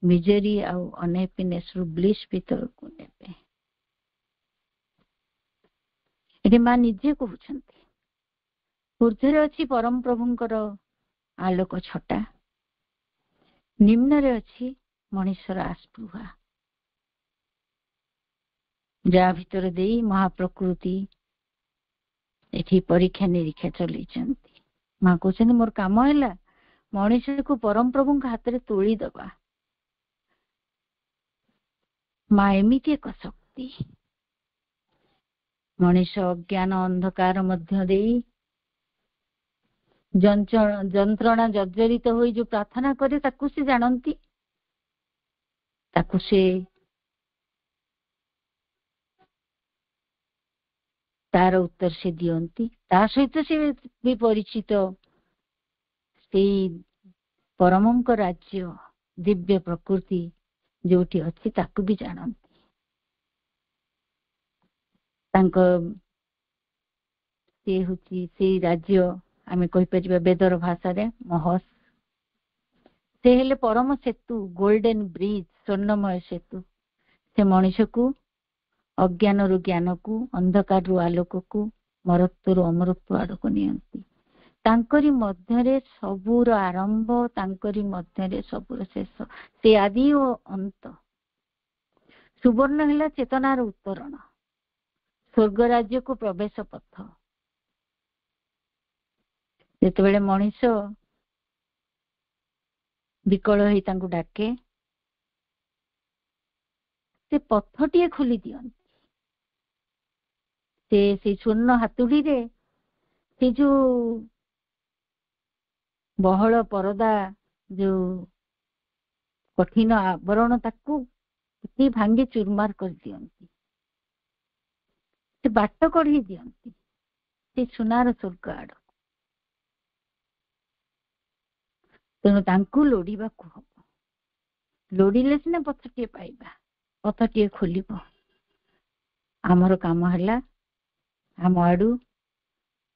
[SPEAKER 3] ମିଜେରି ଆଉ ଅନହ୍ୟାପିନେସରୁ ବ୍ଲିସ୍ ଭିତରକୁ ନେବେ। ଏଠି ମା ନିଜେ କହୁଛନ୍ତି, ଊର୍ଦ୍ଧ୍ୱରେ ଅଛି ପରମ ପ୍ରଭୁଙ୍କର ଆଲୋକ ଛଟା, ନିମ୍ନରେ ଅଛି ମଣିଷର ଆସ୍ପୃହା, ଯାହା ଭିତରେ ଦେଇ ମହାପ୍ରକୃତି ଏଠି ପରୀକ୍ଷା ନିରୀକ୍ଷା ଚଲେଇଛନ୍ତି। ମା କହୁଛନ୍ତି ମୋର କାମ ହେଲା ମଣିଷକୁ ପରମ ପ୍ରଭୁଙ୍କ ହାତରେ ତୋଳିଦବା। ମା ଏମିତି ଏକ ଶକ୍ତି, ମଣିଷ ଅଜ୍ଞାନ ଅନ୍ଧକାର ମଧ୍ୟ ଦେଇ ଯନ୍ତ୍ରଣା ଜର୍ଜରିତ ହୋଇ ଯୋଉ ପ୍ରାର୍ଥନା କରେ ତାକୁ ସେ ଜାଣନ୍ତି, ତାକୁ ସେ ତାର ଉତ୍ତର ସେ ଦିଅନ୍ତି। ତା ସହିତ ସେ ବି ପରିଚିତ ସେଇ ପରମଙ୍କ ରାଜ୍ୟ ଦିବ୍ୟ ପ୍ରକୃତି ଯୋଉଠି ଅଛି ତାକୁ ବି ଜାଣନ୍ତି। ତାଙ୍କ ସେ ହଉଛି ସେଇ ରାଜ୍ୟ, ଆମେ କହିପାରିବା ବେଦର ଭାଷାରେ ମହସ୍। ସେ ହେଲେ ପରମ ସେତୁ, ଗୋଲ୍ଡେନ ବ୍ରିଜ, ସ୍ୱର୍ଣ୍ଣମୟ ସେତୁ। ସେ ମଣିଷକୁ ଅଜ୍ଞାନରୁ ଜ୍ଞାନକୁ, ଅନ୍ଧକାରରୁ ଆଲୋକକୁ, ମରତ୍ୱରୁ ଅମରତ୍ୱ ଆଡକୁ ନିଅନ୍ତି। ତାଙ୍କରି ମଧ୍ୟରେ ସବୁର ଆରମ୍ଭ, ତାଙ୍କରି ମଧ୍ୟରେ ସବୁର ଶେଷ, ସେ ଆଦି ଓ ଅନ୍ତ। ସୁବର୍ଣ୍ଣ ହେଲା ଚେତନାର ଉତ୍ତରଣ, ସ୍ୱର୍ଗ ରାଜ୍ୟକୁ ପ୍ରବେଶ ପଥ। ଯେତେବେଳେ ମଣିଷ ବିକଳ ହେଇ ତାଙ୍କୁ ଡାକେ, ସେ ପଥଟିଏ ଖୋଲି ଦିଅନ୍ତି। ସେ ସେଇ ସ୍ୱର୍ଣ୍ଣ ହାତୁଡିରେ ସେ ଯୋଉ ବହଳ ପରଦା, ଯୋଉ କଠିନ ଆବରଣ, ତାକୁ ଭାଙ୍ଗି ଚୁରମାର କରିଦିଅନ୍ତି। ସେ ବାଟ କଢେଇ ଦିଅନ୍ତି ସେ ସୁନାର ସ୍ୱର୍ଗ ଆଡକୁ। ତେଣୁ ତାଙ୍କୁ ଲୋଡିବାକୁ ହବ। ଲୋଡିଲେ ସିନା ପଥଟିଏ ପାଇବା, ପଥଟିଏ ଖୋଲିବ। ଆମର କାମ ହେଲା ଆମ ଆଡୁ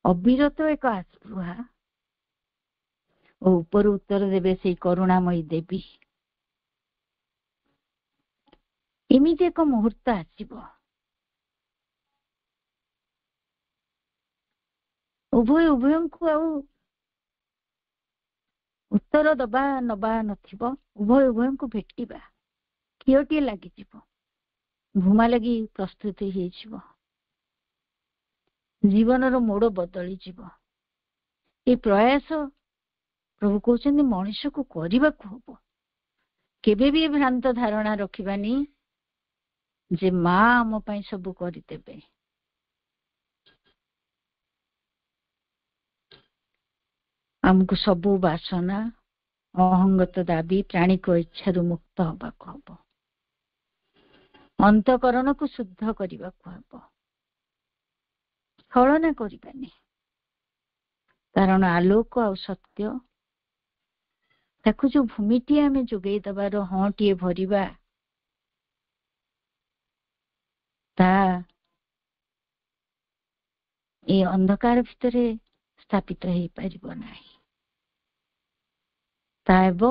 [SPEAKER 3] ଅବିରତ ଏକ ଆସ୍ପୃହା ଓ ଉପରୁ ଉତ୍ତର ଦେବେ ସେଇ କରୁଣାମୟୀ ଦେବୀ। ଏମିତି ଏକ ମୁହୂର୍ତ୍ତ ଆସିବ, ଉଭୟଙ୍କୁ ଆଉ ଉତ୍ତର ଦବା ନବା ନଥିବ। ଉଭୟଙ୍କୁ ଭେଟିବା, କ୍ଷୟଟିଏ ଲାଗିଯିବ, ଭୂମା ଲାଗି ପ୍ରସ୍ତୁତି ହେଇଯିବ, ଜୀବନର ମୋଡ ବଦଳିଯିବ। ଏ ପ୍ରୟାସ ପ୍ରଭୁ କହୁଛନ୍ତି ମଣିଷକୁ କରିବାକୁ ହବ। କେବେ ବି ଭ୍ରାନ୍ତ ଧାରଣା ରଖିବାନି ଯେ ମା ଆମ ପାଇଁ ସବୁ କରିଦେବେ। ଆମକୁ ସବୁ ବାସନା, ଅହଙ୍ଗତ ଦାବି, ପ୍ରାଣିକ ଇଚ୍ଛାରୁ ମୁକ୍ତ ହବାକୁ ହବ। ଅନ୍ତଃକରଣକୁ ଶୁଦ୍ଧ କରିବାକୁ ହବ, ଛଳନା କରିବାନି। କାରଣ ଆଲୋକ ଆଉ ସତ୍ୟ, ତାକୁ ଯୋଉ ଭୂମିଟିଏ ଆମେ ଯୋଗେଇ ଦେବାର, ହଁଟିଏ ଭରିବା, ତାହା ଏ ଅନ୍ଧକାର ଭିତରେ ସ୍ଥାପିତ ହେଇପାରିବ ନାହିଁ। ତାହା ହେବ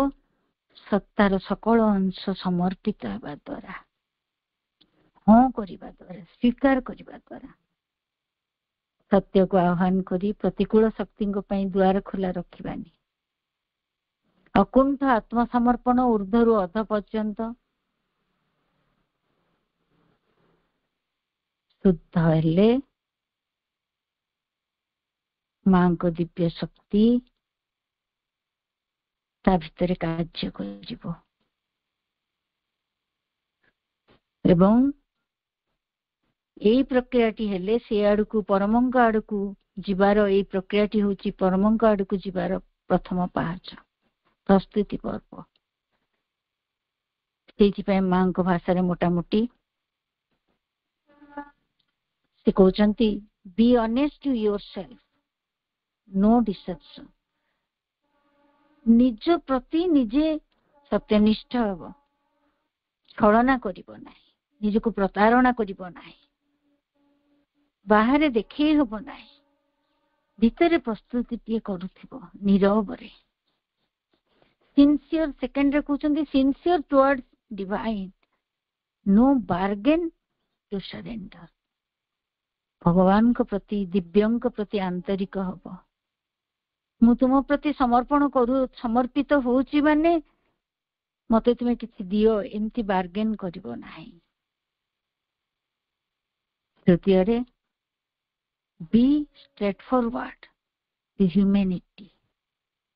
[SPEAKER 3] ସତ୍ତାର ସକଳ ଅଂଶ ସମର୍ପିତ ହେବା ଦ୍ୱାରା, ହଁ କରିବା ଦ୍ୱାରା, ସ୍ୱୀକାର କରିବା ଦ୍ୱାରା, ସତ୍ୟକୁ ଆହ୍ୱାନ କରି ପ୍ରତିକୂଳ ଶକ୍ତିଙ୍କ ପାଇଁ ଦ୍ୱାର ଖୋଲା ରଖିବାନି। ଅକୁଣ୍ଠ ଆତ୍ମସମର୍ପଣ ଊର୍ଦ୍ଧ୍ୱରୁ ଅଧ ପର୍ଯ୍ୟନ୍ତ ଶୁଦ୍ଧ ହେଲେ ମାଙ୍କ ଦିବ୍ୟ ଶକ୍ତି ତା ଭିତରେ କାର୍ଯ୍ୟ କରିବ ଏବଂ ଏଇ ପ୍ରକ୍ରିୟାଟି ହେଲେ ସେ ଆଡକୁ ପରମଙ୍କ ଆଡକୁ ଯିବାର, ଏଇ ପ୍ରକ୍ରିୟାଟି ହଉଛି ପରମଙ୍କ ଆଡକୁ ଯିବାର ପ୍ରଥମ ପାହାଚ, ପ୍ରସ୍ତୁତି ପର୍ବ। ସେଇଥିପାଇଁ ମାଙ୍କ ଭାଷାରେ ମୋଟାମୋଟି ସେ କହୁଛନ୍ତି, be honest to yourself, no deception। ନିଜ ପ୍ରତି ନିଜେ ସତ୍ୟନିଷ୍ଠ ହେବ, ଛଳନା କରିବ ନାହିଁ, ନିଜକୁ ପ୍ରତାରଣା କରିବ ନାହିଁ, ବାହାରେ ଦେଖେଇ ହବ ନାହିଁ, ଭିତରେ ପ୍ରସ୍ତୁତିଟିଏ କରୁଥିବ ନିରବରେ। ସିନସିୟର, ସେକେଣ୍ଡରେ କହୁଛନ୍ତି sincere toward divine, no bargain to surrender। ଭଗବାନଙ୍କ ପ୍ରତି, ଦିବ୍ୟଙ୍କ ପ୍ରତି ଆନ୍ତରିକ ହବ। ମୁଁ ତୁମ ପ୍ରତି ସମର୍ପିତ ହଉଛି ମାନେ ମତେ ତୁମେ କିଛି ଦିଅ, ଏମିତି ବାର୍ଗେନ୍ କରିବ ନାହିଁ। ତୃତୀୟରେ be straightforward to humanity,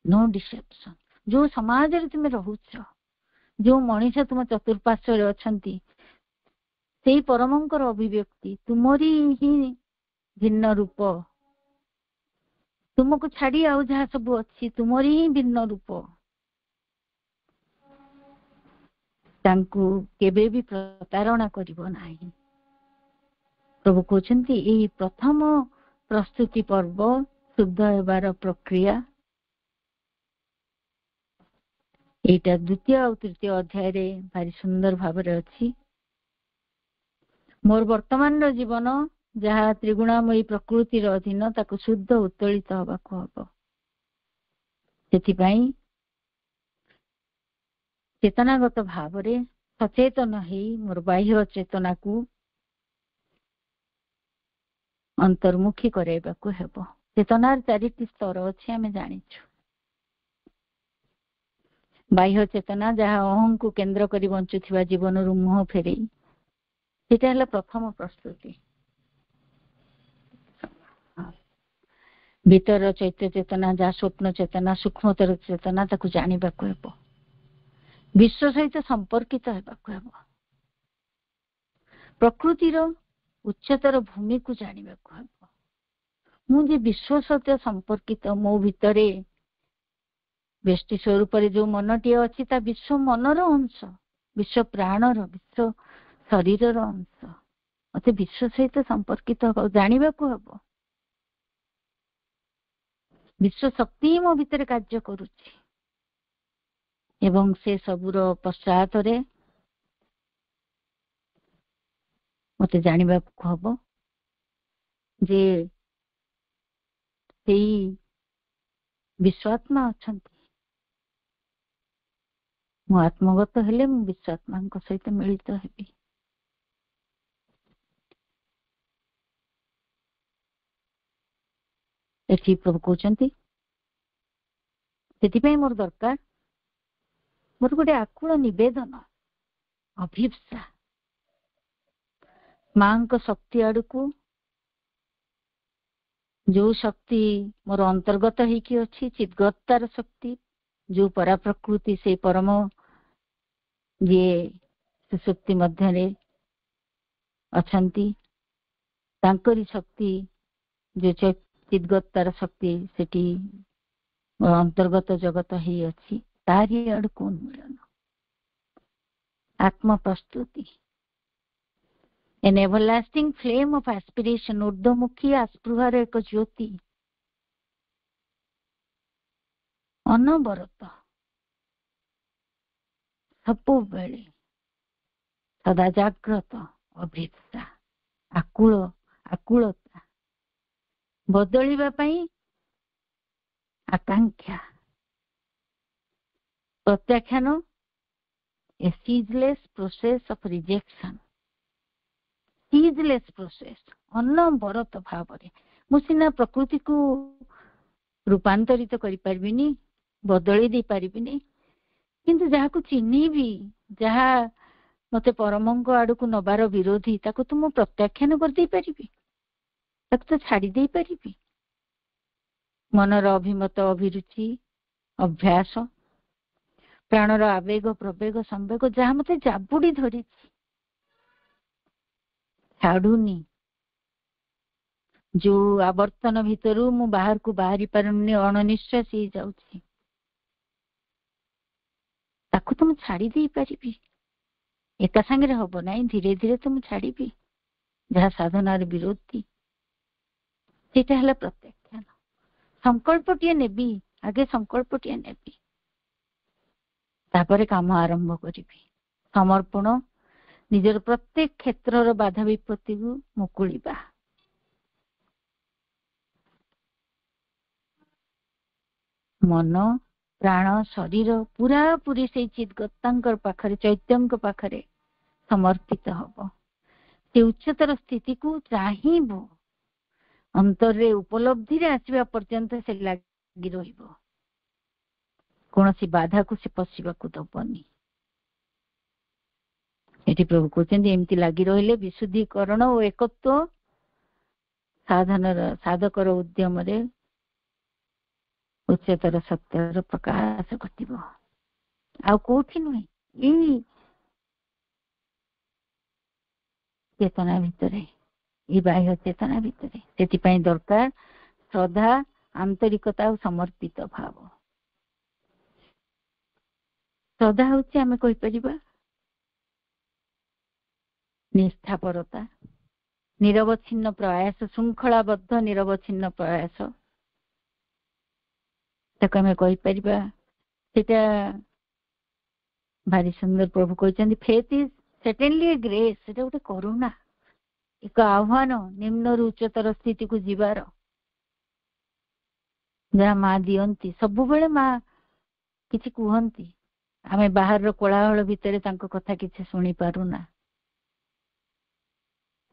[SPEAKER 3] no deception। ଯୋଉ ସମାଜରେ ତୁମେ ରହୁଛ, ଯୋଉ ମଣିଷ ତୁମ ଚତୁଃପାର୍ଶ୍ୱରେ ଅଛନ୍ତି, ସେଇ ପରମଙ୍କର ଅଭିବ୍ୟକ୍ତି, ତୁମରି ହିଁ ଭିନ୍ନ ରୂପ, ତୁମକୁ ଛାଡି ଆଉ ଯାହା ସବୁ ଅଛି ତୁମରି ହିଁ ଭିନ୍ନ ରୂପ, ତାଙ୍କୁ କେବେ ବି ପ୍ରତାରଣା କରିବ ନାହିଁ। ପ୍ରଭୁ କହୁଛନ୍ତି ଏହି ପ୍ରଥମ ପ୍ରସ୍ତୁତି ପର୍ବ, ଶୁଦ୍ଧ ହେବାର ପ୍ରକ୍ରିୟା, ଏଇଟା ଦ୍ୱିତୀୟ ଆଉ ତୃତୀୟ ଅଧ୍ୟାୟରେ ଭାରି ସୁନ୍ଦର ଭାବରେ ଅଛି। ମୋର ବର୍ତ୍ତମାନର ଜୀବନ ଯାହା ତ୍ରିଗୁଣାମୟୀ ପ୍ରକୃତିର ଅଧୀନ, ତାକୁ ଶୁଦ୍ଧ ଉତ୍ତୋଳିତ ହେବାକୁ ହବ। ସେଥିପାଇଁ ଚେତନାଗତ ଭାବରେ ସଚେତନ ହେଇ ମୋର ବାହ୍ୟ ଚେତନାକୁ ଅନ୍ତର୍ମୁଖୀ କରାଇବାକୁ ହେବ। ଚେତନାର 4ଟି ସ୍ତର ଅଛି, ଆମେ ଜାଣିଛୁ। ବାହ୍ୟ ଚେତନା ଯାହା ଅହଂକୁ କେନ୍ଦ୍ର କରି ବଞ୍ଚୁଥିବା ଜୀବନରୁ ମୁହଁ ଫେରେଇ, ସେଟା ହେଲା ପ୍ରଥମ ପ୍ରସ୍ତୁତି। ଭିତର ଚୈତ୍ୟ ଚେତନା ଯାହା ସ୍ୱପ୍ନ ଚେତନା, ସୂକ୍ଷ୍ମତର ଚେତନା, ତାକୁ ଜାଣିବାକୁ ହେବ, ବିଶ୍ୱ ସହିତ ସମ୍ପର୍କିତ ହେବାକୁ ହେବ, ପ୍ରକୃତିର ଉଚ୍ଚତର ଭୂମିକୁ ଜାଣିବାକୁ ହେବ। ମୁଁ ଯେ ବିଶ୍ୱ ସହିତ ସମ୍ପର୍କିତ, ମୋ ଭିତରେ ବ୍ୟଷ୍ଟି ସ୍ୱରୂପରେ ଯୋଉ ମନଟିଏ ଅଛି, ତା ବିଶ୍ୱ ମନର ଅଂଶ, ବିଶ୍ୱ ପ୍ରାଣର, ବିଶ୍ୱ ଶରୀରର ଅଂଶ। ମତେ ବିଶ୍ୱ ସହିତ ସମ୍ପର୍କିତ ହବ, ଜାଣିବାକୁ ହବ। ବିଶ୍ୱ ଶକ୍ତି ହିଁ ମୋ ଭିତରେ କାର୍ଯ୍ୟ କରୁଛି ଏବଂ ସେ ସବୁର ପଶ୍ଚାତରେ ମତେ ଜାଣିବାକୁ ହବ ଯେ ସେଇ ବିଶ୍ୱାତ୍ମା ଅଛନ୍ତି। ମୁଁ ଆତ୍ମଗତ ହେଲେ ମୁଁ ବିଶ୍ୱାତ୍ମାଙ୍କ ସହିତ ମିଳିତ ହେବି। ଏଠି ପ୍ରଭୁ କହୁଛନ୍ତି, ସେଥିପାଇଁ ମୋର ଦରକାର, ମୋର ଗୋଟେ ଆକୁଳ ନିବେଦନ, ଅଭିପ୍ସା, ମାଙ୍କ ଶକ୍ତି ଆଡକୁ, ଯୋଉ ଶକ୍ତି ମୋର ଅନ୍ତର୍ଗତ ହେଇକି ଅଛି, ଚିଦ୍ଗତାର ଶକ୍ତି, ଯୋଉ ପରାପ୍ରକୃତି, ସେଇ ପରମ ଯିଏ ସୁଷୁପ୍ତି ମଧ୍ୟରେ ଅଛନ୍ତି, ତାଙ୍କରି ଶକ୍ତି, ଯୋଉ ଚିଦ୍ଗତାର ଶକ୍ତି ସେଠି ଅନ୍ତର୍ଗତ ଜଗତ ହେଇ ଅଛି, ତାରି ଆଡକୁ ଉନ୍ମିଳନ, ଆତ୍ମ ପ୍ରସ୍ତୁତି। An everlasting flame of aspiration, ଊର୍ଦ୍ଧ୍ୱମୁଖୀ ଆସ୍ପୃହାର ଏକ ଜ୍ୟୋତି, ଅନବରତ, ସବୁବେଳେ ସଦା ଜାଗ୍ରତ ଅଭିପ୍ସା। ଆକୁଳତା, ବଦଳିବା ପାଇଁ ଆକାଂକ୍ଷା, ପ୍ରତ୍ୟାଖ୍ୟାନ, a ceaseless process of rejection, ceaseless process, ଅନବରତ ଭାବରେ। ମୁଁ ସିନା ପ୍ରକୃତିକୁ ରୂପାନ୍ତରିତ କରିପାରିବିନି, ବଦଳେଇ ଦେଇ ପାରିବିନି, କିନ୍ତୁ ଯାହାକୁ ଚିହ୍ନିବି, ଯାହା ମତେ ପରମଙ୍କ ଆଡକୁ ନବାର ବିରୋଧୀ, ତାକୁ ତ ମୁଁ ପ୍ରତ୍ୟାଖ୍ୟାନ କରିଦେଇ ପାରିବି, ତାକୁ ତ ଛାଡି ଦେଇ ପାରିବି। ମନର ଅଭିମତ, ଅଭିରୁଚି, ଅଭ୍ୟାସ, ପ୍ରାଣର ଆବେଗ, ପ୍ରବେଗ, ସମ୍ବେଗ ଯାହା ମତେ ଜାବୁଡି ଧରିଛି, ଛାଡୁନି, ଯୋଉ ଆବର୍ତ୍ତନ ଭିତରୁ ମୁଁ ବାହାରକୁ ବାହାରି ପାରୁନି, ଅଣନିଶ୍ୱାସୀ ହେଇଯାଉଛି, ତାକୁ ତ ମୁଁ ଛାଡି ଦେଇ ପାରିବି। ଏକା ସାଙ୍ଗରେ ହବ ନାହିଁ, ଧୀରେ ଧୀରେ ତ ମୁଁ ଛାଡିବି ଯାହା ସାଧନାର ବିରୋଧୀ। ସେଇଟା ହେଲା ପ୍ରତ୍ୟାଖ୍ୟାନ। ସଂକଳ୍ପଟିଏ ନେବି, ଆଗେ ସଂକଳ୍ପଟିଏ ନେବି, ତାପରେ କାମ ଆରମ୍ଭ କରିବି। ସମର୍ପଣ, ନିଜର ପ୍ରତ୍ୟେକ କ୍ଷେତ୍ରର ବାଧା ବିପତ୍ତିକୁ ମୁକୁଳିବା। ମନ, ପ୍ରାଣ, ଶରୀର ପୁରାପୁରି ସେଇ ଚିତ୍ଗତାଙ୍କ ପାଖରେ, ଚୈତ୍ୟଙ୍କ ପାଖରେ ସମର୍ପିତ ହବ। ସେ ଉଚ୍ଚତର ସ୍ଥିତିକୁ ଚାହିଁବ, ଅନ୍ତରରେ ଉପଲବ୍ଧିରେ ଆସିବା ପର୍ଯ୍ୟନ୍ତ ସେ ଲାଗି ରହିବ, କୌଣସି ବାଧାକୁ ସେ ପଶିବାକୁ ଦବନି। ଏଠି ପ୍ରଭୁ କହୁଛନ୍ତି ଏମିତି ଲାଗି ରହିଲେ ବିଶୁଦ୍ଧିକରଣ ଓ ଏକତ୍ୱ ସାଧକର ଉଦ୍ୟମରେ ଉଚ୍ଚତର ସତ୍ୟର ପ୍ରକାଶ ଘଟିବ, ଆଉ କୋଉଠି ନୁହେଁ, ଏଇ ଚେତନା ଭିତରେ, ଏଇ ବାହ୍ୟ ଚେତନା ଭିତରେ। ସେଥିପାଇଁ ଦରକାର ଶ୍ରଦ୍ଧା, ଆନ୍ତରିକତା ଆଉ ସମର୍ପିତ ଭାବ। ଶ୍ରଦ୍ଧା ହଉଛି, ଆମେ କହିପାରିବା, ନିଷ୍ଠାପରତା, ନିରବଚ୍ଛିନ୍ନ ପ୍ରୟାସ, ଶୃଙ୍ଖଳାବଦ୍ଧ ନିରବଚ୍ଛିନ୍ନ ପ୍ରୟାସ, ତାକୁ ଆମେ କହିପାରିବା। ସେଟା ଭାରି ସୁନ୍ଦର ପ୍ରଭୁ କହିଛନ୍ତି, faith is certainly a grace, ସେଟା ଗୋଟେ କରୁଣା, ଏକ ଆହ୍ୱାନ ନିମ୍ନରୁ ଉଚ୍ଚତର ସ୍ଥିତିକୁ ଯିବାର, ଯାହା ମା ଦିଅନ୍ତି। ସବୁବେଳେ ମା କିଛି କୁହନ୍ତି, ଆମେ ବାହାରର କୋଳାହଳ ଭିତରେ ତାଙ୍କ କଥା କିଛି ଶୁଣି ପାରୁନା।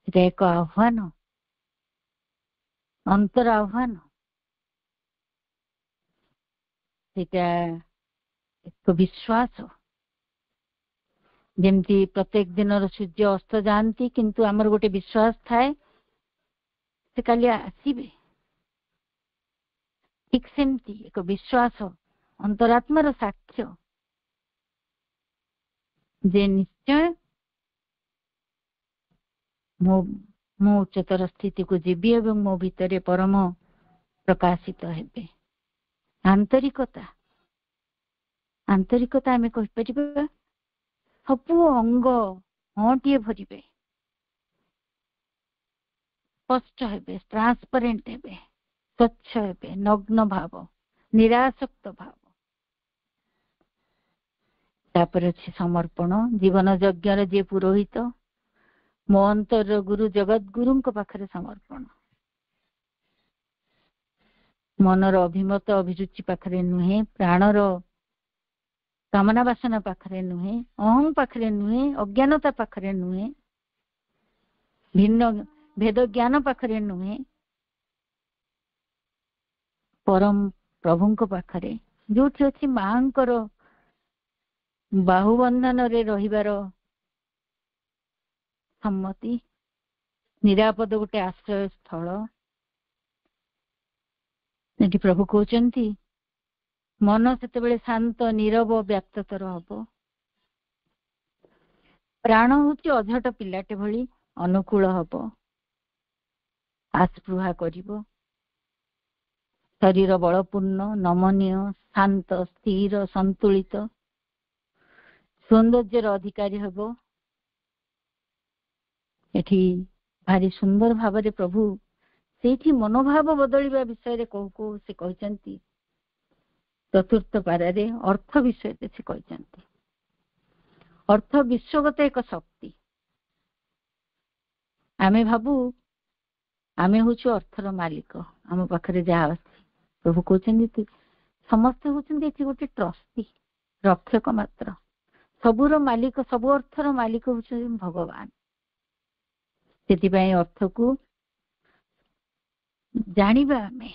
[SPEAKER 3] ସେଟା ଏକ ଆହ୍ୱାନ, ଅନ୍ତର ଆହ୍ୱାନ, ସେଟା ଏକ ବିଶ୍ୱାସ। ଯେମିତି ପ୍ରତ୍ୟେକ ଦିନର ସୂର୍ଯ୍ୟ ଅସ୍ତ ଯାଆନ୍ତି, କିନ୍ତୁ ଆମର ଗୋଟେ ବିଶ୍ୱାସ ଥାଏ ସେ କାଲି ଆସିବେ, ଠିକ ସେମିତି ଏକ ବିଶ୍ୱାସ, ଅନ୍ତରାତ୍ମାର ସାକ୍ଷ୍ୟ ଯେ ନିଶ୍ଚୟ ମୁଁ ଉଚ୍ଚତର ସ୍ଥିତିକୁ ଯିବି ଏବଂ ମୋ ଭିତରେ ପରମ ପ୍ରକାଶିତ ହେବେ। ଆନ୍ତରିକତା, ଆନ୍ତରିକତା ଆମେ କହିପାରିବା ସବୁ ଅଙ୍ଗ ହଁଟିଏ ଭରିବେ, ସ୍ପଷ୍ଟ ହେବେ, ଟ୍ରାନ୍ସପାରେଣ୍ଟ ହେବେ, ସ୍ୱଚ୍ଛ ହେବେ, ନଗ୍ନ ଭାବ, ନିରାସକ୍ତ ଭାବ। ତାପରେ ଅଛି ସମର୍ପଣ, ଜୀବନ ଯଜ୍ଞର ଯିଏ ପୁରୋହିତ, ମୋ ଅନ୍ତରର ଗୁରୁ ଜଗତଗୁରୁଙ୍କ ପାଖରେ ସମର୍ପଣ। ମନର ଅଭିମତ, ଅଭିରୁଚି ପାଖରେ ନୁହେଁ, ପ୍ରାଣର କାମନା ବାସନା ପାଖରେ ନୁହେଁ, ଅହଂ ପାଖରେ ନୁହେଁ, ଅଜ୍ଞାନତା ପାଖରେ ନୁହେଁ, ଭିନ୍ନ ଭେଦ ଜ୍ଞାନ ପାଖରେ ନୁହେଁ, ପରମ ପ୍ରଭୁଙ୍କ ପାଖରେ, ଯୋଉଠି ଅଛି ମାଙ୍କର ବାହୁବନ୍ଧନରେ ରହିବାର ସମ୍ମତି, ନିରାପଦ ଗୋଟେ ଆଶ୍ରୟ ସ୍ଥଳ। ଏଠି ପ୍ରଭୁ କହୁଛନ୍ତି ମନ ସେତେବେଳେ ଶାନ୍ତ, ନୀରବ, ବ୍ୟାପ୍ତତର ହବ। ପ୍ରାଣ ହଉଛି ଅଝଟ ପିଲାଟେ ଭଳି ଅନୁକୂଳ ହବ, ଆସ୍ପୃହା କରିବ। ଶରୀର ବଳପୂର୍ଣ୍ଣ, ନମନୀୟ, ଶାନ୍ତ, ସ୍ଥିର, ସନ୍ତୁଳିତ, ସୌନ୍ଦର୍ଯ୍ୟର ଅଧିକାରୀ ହେବ। ଏଠି ଭାରି ସୁନ୍ଦର ଭାବରେ ପ୍ରଭୁ ସେଇଠି ମନୋଭାବ ବଦଳିବା ବିଷୟରେ କହୁ କହୁ ସେ କହିଛନ୍ତି, ଚତୁର୍ଥ ପାରାରେ ଅର୍ଥ ବିଷୟରେ ସେ କହିଛନ୍ତି। ଅର୍ଥ ବିଶ୍ୱଗତ ଏକ ଶକ୍ତି, ଆମେ ଭାବୁ ଆମେ ହଉଛୁ ଅର୍ଥର ମାଲିକ, ଆମ ପାଖରେ ଯାହା ଅଛି। ପ୍ରଭୁ କହୁଛନ୍ତି ସମସ୍ତେ ହଉଛନ୍ତି ଏଠି ଗୋଟେ ଟ୍ରଷ୍ଟି, ରକ୍ଷକ ମାତ୍ର। ସବୁର ମାଲିକ, ସବୁ ଅର୍ଥର ମାଲିକ ହଉଛନ୍ତି ଭଗବାନ। ସେଥିପାଇଁ ଅର୍ଥକୁ ଜାଣିବା, ଆମେ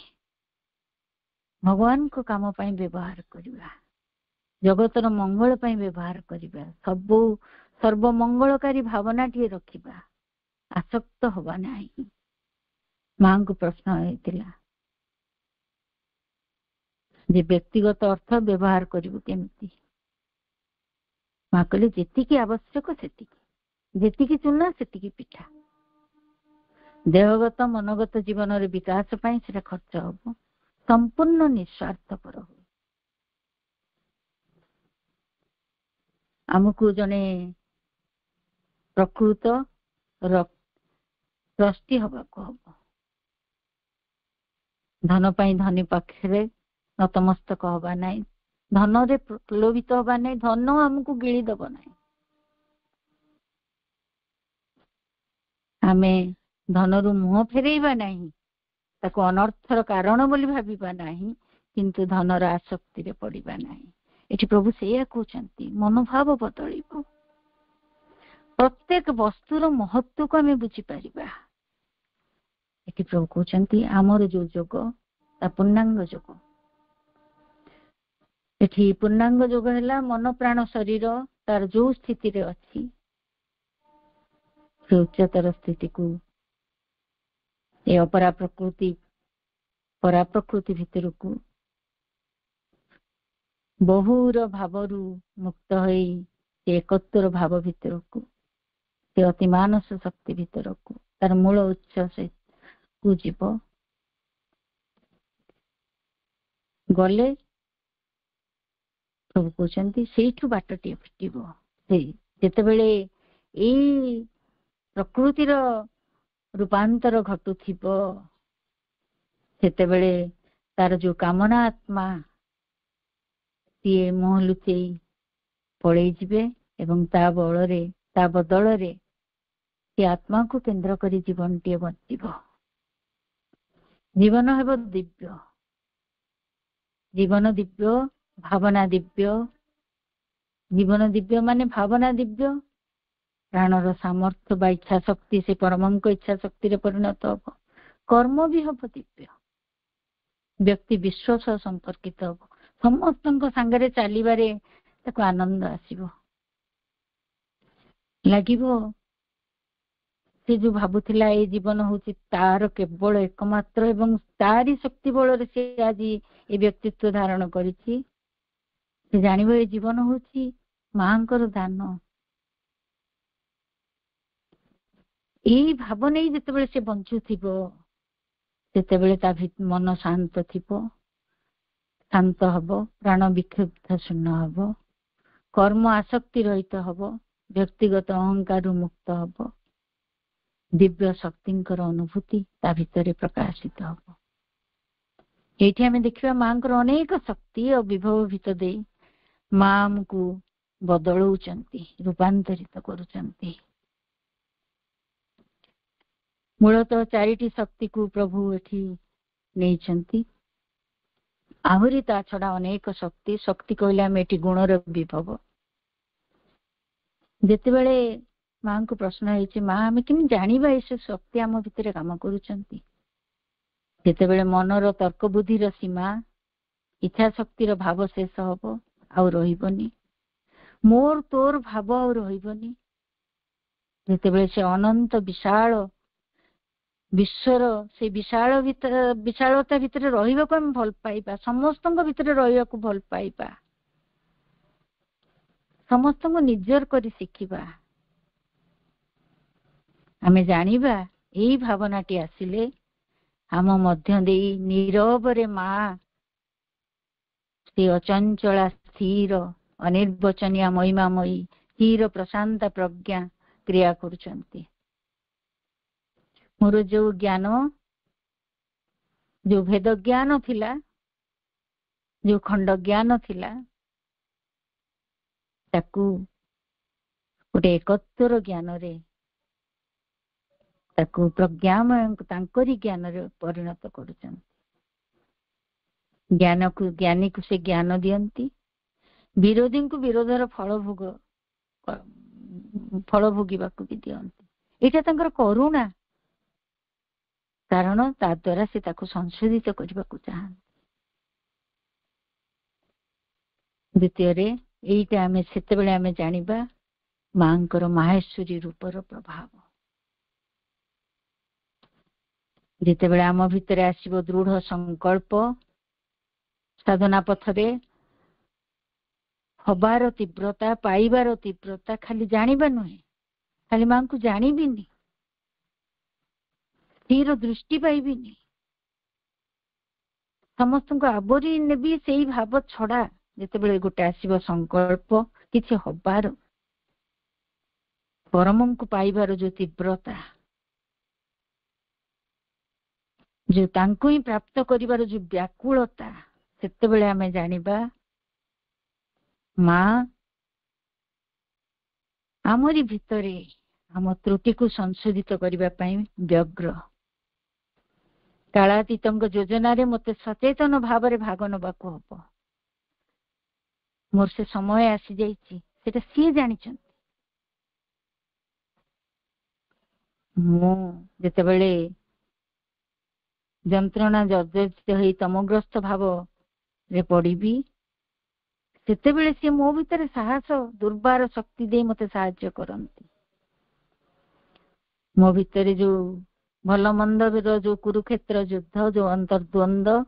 [SPEAKER 3] ଭଗବାନଙ୍କ କାମ ପାଇଁ ବ୍ୟବହାର କରିବା, ଜଗତର ମଙ୍ଗଳ ପାଇଁ ବ୍ୟବହାର କରିବା, ସର୍ବମଙ୍ଗଳକାରୀ ଭାବନାଟିଏ ରଖିବା, ଆସକ୍ତ ହବା ନାହିଁ। ମାଙ୍କୁ ପ୍ରଶ୍ନ ହେଇଥିଲା ଯେ ବ୍ୟକ୍ତିଗତ ଅର୍ଥ ବ୍ୟବହାର କରିବୁ କେମିତି? ମା କହିଲେ ଯେତିକି ଆବଶ୍ୟକ ସେତିକି, ଯେତିକି ଚୁନା ସେତିକି ପିଠା। ଦେହଗତ ମନୋଗତ ଜୀବନରେ ବିକାଶ ପାଇଁ ସେଟା ଖର୍ଚ୍ଚ ହବ, ସମ୍ପୂର୍ଣ୍ଣ ନିଃସ୍ୱାର୍ଥପର ହବ। ଆମକୁ ଜଣେ ପ୍ରକୃତ ଟ୍ରଷ୍ଟି ହବାକୁ ହବ। ଧନ ପାଇଁ ଧନୀ ପାଖରେ ନତମସ୍ତକ ହବା ନାହିଁ, ଧନରେ ପ୍ରଲୋଭିତ ହବା ନାହିଁ, ଧନ ଆମକୁ ଗିଳିଦବ ନାହିଁ। ଆମେ ଧନରୁ ମୁହଁ ଫେରେଇବା ନାହିଁ, ତାକୁ ଅନର୍ଥର କାରଣ ବୋଲି ଭାବିବା ନାହିଁ, କିନ୍ତୁ ଧନର ଆସକ୍ତିରେ ପଡିବା ନାହିଁ। ଏଠି ପ୍ରଭୁ ସେଇଆ କହୁଛନ୍ତି, ମନୋଭାବ ବଦଳିବ। ପ୍ରତ୍ୟେକ ବସ୍ତୁର ମହତ୍ଵକୁ ଆମେ ବୁଝିପାରିବା। ଏଠି ପ୍ରଭୁ କହୁଛନ୍ତି ଆମର ଯୋଉ ଯୋଗ ତା ପୂର୍ଣ୍ଣାଙ୍ଗ ଯୋଗ। ଏଠି ପୂର୍ଣ୍ଣାଙ୍ଗ ଯୋଗ ହେଲା ମନ ପ୍ରାଣ ଶରୀର ତାର ଯୋଉ ସ୍ଥିତିରେ ଅଛି ସେ ଉଚ୍ଚତର ସ୍ଥିତିକୁ, ଏ ଅପରା ପ୍ରକୃତି ଭିତରକୁ ବହୁର ଭାବରୁ ମୁକ୍ତ ହୋଇ ସେ ଏକତ୍ୱର ଭାବ ଭିତରକୁ, ସେ ଅତି ମାନସ ଶକ୍ତି ଭିତରକୁ, ତାର ମୂଳ ଉତ୍ସ କୁ ଯିବ। ଗଲେ ପ୍ରଭୁ କହୁଛନ୍ତି ସେଇଠୁ ବାଟଟିଏ ଫିଟିବ। ଯେତେବେଳେ ଏଇ ପ୍ରକୃତିର ରୂପାନ୍ତର ଘଟୁଥିବ, ସେତେବେଳେ ତାର ଯୋଉ କାମନା ଆତ୍ମା ସିଏ ମୁହଁ ଲୁଚେଇ ପଳେଇ ଯିବେ ଏବଂ ତା ବଦଳରେ ସେ ଆତ୍ମାକୁ କେନ୍ଦ୍ର କରି ଜୀବନଟିଏ ବଞ୍ଚିବ। ଜୀବନ ହେବ ଦିବ୍ୟ, ଜୀବନ ଦିବ୍ୟ, ଭାବନା ଦିବ୍ୟ। ଜୀବନ ଦିବ୍ୟ ମାନେ ଭାବନା ଦିବ୍ୟ, ପ୍ରାଣର ସାମର୍ଥ୍ୟ ବା ଇଚ୍ଛା ଶକ୍ତି ସେ ପରମଙ୍କ ଇଚ୍ଛା ଶକ୍ତିରେ ପରିଣତ ହବ। କର୍ମ ବି ହବ ଦିବ୍ୟ, ବ୍ୟକ୍ତି ବିଶ୍ଵ ସହ ସମ୍ପର୍କିତ ହବ, ସମସ୍ତଙ୍କ ସାଙ୍ଗରେ ଚାଲିବାରେ ତାକୁ ଆନନ୍ଦ ଆସିବ। ଲାଗିବ ସେ ଯୋଉ ଭାବୁଥିଲା ଏଇ ଜୀବନ ହଉଛି ତାର କେବଳ ଏକମାତ୍ର ଏବଂ ତାରି ଶକ୍ତି ବଳରେ ସେ ଆଜି ଏ ବ୍ୟକ୍ତିତ୍ୱ ଧାରଣ କରିଛି। ସେ ଜାଣିବ ଏ ଜୀବନ ହଉଛି ମାଙ୍କର ଦାନ। ଏଇ ଭାବ ନେଇ ଯେତେବେଳେ ସେ ବଞ୍ଚୁଥିବ, ସେତେବେଳେ ତା ମନ ଶାନ୍ତ ଥିବ, ଶାନ୍ତ ହବ, ପ୍ରାଣ ବିକ୍ଷୁବ୍ଧ ଶୂନ୍ୟ ହବ, କର୍ମ ଆସକ୍ତି ରହିତ ହବ, ବ୍ୟକ୍ତିଗତ ଅହଙ୍କାରରୁ ମୁକ୍ତ ହବ, ଦିବ୍ୟ ଶକ୍ତିଙ୍କର ଅନୁଭୂତି ତା ଭିତରେ ପ୍ରକାଶିତ ହବ। ଏଇଠି ଆମେ ଦେଖିବା ମାଙ୍କର ଅନେକ ଶକ୍ତି ଓ ବିଭବ ଭିତରେ ଦେଇ ମା ଆମକୁ ବଦଳଉଛନ୍ତି, ରୂପାନ୍ତରିତ କରୁଛନ୍ତି। ମୂଳତଃ ଚାରିଟି ଶକ୍ତିକୁ ପ୍ରଭୁ ଏଠି ନେଇଛନ୍ତି। ଆହୁରି ତା ଛଡା ଅନେକ ଶକ୍ତି କହିଲେ ଆମେ ଏଠି ଗୁଣର ବିଭବ। ଯେତେବେଳେ ମାଙ୍କୁ ପ୍ରଶ୍ନ ହେଇଛି ମା ଆମେ କେମିତି ଜାଣିବା ଏସବୁ ଶକ୍ତି ଆମ ଭିତରେ କାମ କରୁଛନ୍ତି, ଯେତେବେଳେ ମନର ତର୍କ ବୁଦ୍ଧିର ସୀମା, ଇଚ୍ଛା ଶକ୍ତିର ଭାବ ଶେଷ ହବ, ଆଉ ରହିବନି, ମୋର ତୋର ଭାବ ଆଉ ରହିବନି, ଯେତେବେଳେ ସେ ଅନନ୍ତ ବିଶାଳ ବିଶ୍ୱର ସେ ବିଶାଳତା ଭିତରେ ରହିବାକୁ ଆମେ ଭଲ ପାଇବା, ସମସ୍ତଙ୍କ ଭିତରେ ରହିବାକୁ ଭଲ ପାଇବା, ସମସ୍ତଙ୍କୁ ନିଜର କରି ଶିଖିବା, ଆମେ ଜାଣିବା ଏଇ ଭାବନାଟି ଆସିଲେ ଆମ ମଧ୍ୟ ଦେଇ ନୀରବରେ ମା ସେ ଅଚଞ୍ଚଳା ସ୍ଥିର ଅନିର୍ବଚନୀୟ ମହିମାମୟୀ ସ୍ଥିର ପ୍ରଶାନ୍ତ ପ୍ରଜ୍ଞା କ୍ରିୟା କରୁଛନ୍ତି। ମୋର ଯୋଉ ଜ୍ଞାନ, ଯୋଉ ଭେଦ ଜ୍ଞାନ ଥିଲା, ଯୋଉ ଖଣ୍ଡ ଜ୍ଞାନ ଥିଲା, ତାକୁ ଗୋଟେ ଏକତ୍ୱର ଜ୍ଞାନରେ ତାକୁ ପ୍ରଜ୍ଞାମୟ ତାଙ୍କରି ଜ୍ଞାନରେ ପରିଣତ କରୁଛନ୍ତି। ଜ୍ଞାନୀକୁ ସେ ଜ୍ଞାନ ଦିଅନ୍ତି, ବିରୋଧୀଙ୍କୁ ବିରୋଧର ଫଳ ଭୋଗିବାକୁ ବି ଦିଅନ୍ତି। ଏଇଟା ତାଙ୍କର କରୁଣା, କାରଣ ତା ଦ୍ୱାରା ସେ ତାକୁ ସଂଶୋଧିତ କରିବାକୁ ଚାହାନ୍ତି। ଦ୍ୱିତୀୟରେ ଏଇଟା ସେତେବେଳେ ଆମେ ଜାଣିବା ମାଙ୍କର ମାହେଶ୍ୱରୀ ରୂପର ପ୍ରଭାବ। ଯେତେବେଳେ ଆମ ଭିତରେ ଆସିବ ଦୃଢ ସଂକଳ୍ପ, ସାଧନା ପଥରେ ହବାର ତୀବ୍ରତା, ପାଇବାର ତୀବ୍ରତା, ଖାଲି ଜାଣିବା ନୁହେଁ, ଖାଲି ମାଙ୍କୁ ଜାଣିବିନି, ସ୍ଥିର ଦୃଷ୍ଟି ପାଇବିନି, ସମସ୍ତଙ୍କୁ ଆବୋରି ନେବି, ସେଇ ଭାବ ଛଡା ଯେତେବେଳେ ଗୋଟେ ଆସିବ ସଂକଳ୍ପ କିଛି ହବାର, ପରମଙ୍କୁ ପାଇବାର ଯୋଉ ତୀବ୍ରତା, ଯୋଉ ତାଙ୍କୁ ହିଁ ପ୍ରାପ୍ତ କରିବାର ଯୋଉ ବ୍ୟାକୁଳତା, ସେତେବେଳେ ଆମେ ଜାଣିବା ମା ଆମରି ଭିତରେ ଆମ ତ୍ରୁଟିକୁ ସଂଶୋଧିତ କରିବା ପାଇଁ ବ୍ୟଗ୍ର। କାଳାତୀତଙ୍କ ଯୋଜନାରେ ମତେ ସଚେତନ ଭାବରେ ଭାଗ ନେବାକୁ ହବ। ମୋର ସେ ସମୟ ଆସିଯାଇଛି, ସେଟା ସିଏ ଜାଣିଛନ୍ତି। ମୁଁ ଯେତେବେଳେ ଯନ୍ତ୍ରଣା ଜର୍ଜରିତ ହେଇ ତମଗ୍ରସ୍ତ ଭାବରେ ପଡିବି, ସେତେବେଳେ ସିଏ ମୋ ଭିତରେ ସାହସ, ଦୁର୍ବାର ଶକ୍ତି ଦେଇ ମତେ ସାହାଯ୍ୟ କରନ୍ତି। ମୋ ଭିତରେ ଯୋଉ ଭଲ ମନ୍ଦର ଯୋଉ କୁରୁକ୍ଷେତ୍ର ଯୁଦ୍ଧ, ଯୋଉ ଅନ୍ତର୍ଦ୍ୱନ୍ଦ୍ୱ,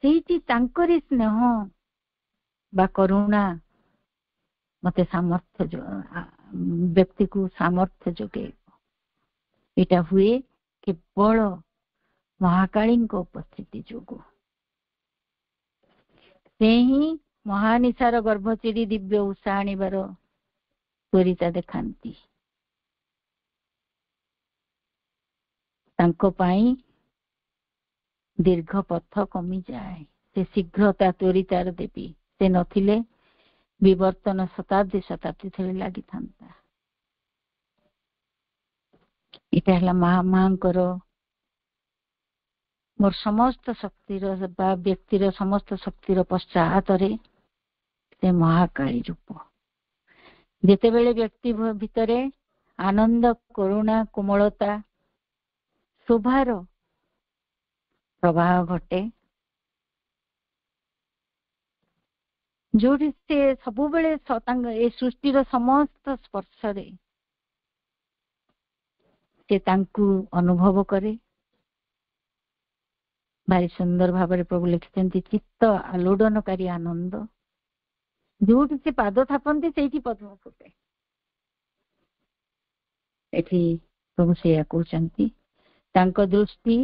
[SPEAKER 3] ସେଇଠି ତାଙ୍କରି ସ୍ନେହ ବା କରୁଣା ମତେ ସାମର୍ଥ୍ୟ, ବ୍ୟକ୍ତିକୁ ସାମର୍ଥ୍ୟ ଯୋଗେଇବ। ଏଇଟା ହୁଏ କେବଳ ମହାକାଳୀଙ୍କ ଉପସ୍ଥିତି ଯୋଗୁଁ। ସେ ହିଁ ମହାନିଶାର ଗର୍ଭ ଚିରି ଦିବ୍ୟ ଉଷା ଆଣିବାର ତ୍ୱରିତା ଦେଖାନ୍ତି। ତାଙ୍କ ପାଇଁ ଦୀର୍ଘ ପଥ କମିଯାଏ, ସେ ଶୀଘ୍ରତା ତ୍ୱରିତାର ଦେବୀ। ସେ ନଥିଲେ ବିବର୍ତ୍ତନ ଶତାବ୍ଦୀ ଶତାବ୍ଦୀ ଧରି ଲାଗିଥାନ୍ତା। ଏଇଟା ହେଲା ମାଙ୍କର ମୋର ସମସ୍ତ ଶକ୍ତିର ବା ବ୍ୟକ୍ତିର ସମସ୍ତ ଶକ୍ତିର ପଶ୍ଚାତରେ ସେ ମହାକାଳୀ ରୂପ। ଯେତେବେଳେ ବ୍ୟକ୍ତି ଭିତରେ ଆନନ୍ଦ, କରୁଣା, କୋମଳତା, ଶୋଭାର ପ୍ରବାହ ଘଟେ, ଯୋଉଠି ସେ ସବୁବେଳେ ଏ ସୃଷ୍ଟିର ସମସ୍ତ ସ୍ପର୍ଶରେ ସେ ତାଙ୍କୁ ଅନୁଭବ କରେ। ଭାରି ସୁନ୍ଦର ଭାବରେ ପ୍ରଭୁ ଲେଖିଛନ୍ତି, ଚିତ୍ତ ଆଲୋଡ଼ନକାରୀ ଆନନ୍ଦ। ଯୋଉଠି ସେ ପାଦ ଥାପନ୍ତି ସେଇଠି ପଦ୍ମ ଫୁଟେ। ଏଠି ପ୍ରଭୁ ସେଇଆ କହୁଛନ୍ତି। ତାଙ୍କ ଦୃଷ୍ଟି,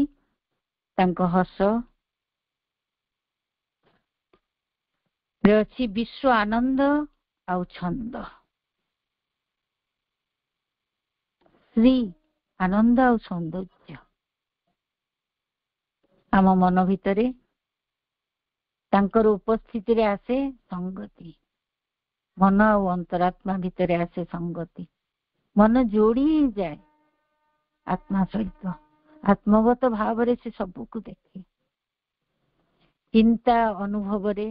[SPEAKER 3] ତାଙ୍କ ହସ ରେ ଅଛି ବିଶ୍ୱ ଆନନ୍ଦ ଆଉ ଛନ୍ଦ। ଶ୍ରୀ ଆନନ୍ଦ ଆଉ ସୌନ୍ଦର୍ଯ୍ୟ। ଆମ ମନ ଭିତରେ ତାଙ୍କର ଉପସ୍ଥିତିରେ ଆସେ ସଂଗତି। ମନ ଆଉ ଅନ୍ତରାତ୍ମା ଭିତରେ ଆସେ ସଂଗତି। ମନ ଯୋଡ଼ି ଯାଏ ଆତ୍ମା ସହିତ। ଆତ୍ମଗତ ଭାବରେ ସେ ସବୁକୁ ଦେଖେ। ଚିନ୍ତା ଅନୁଭବରେ,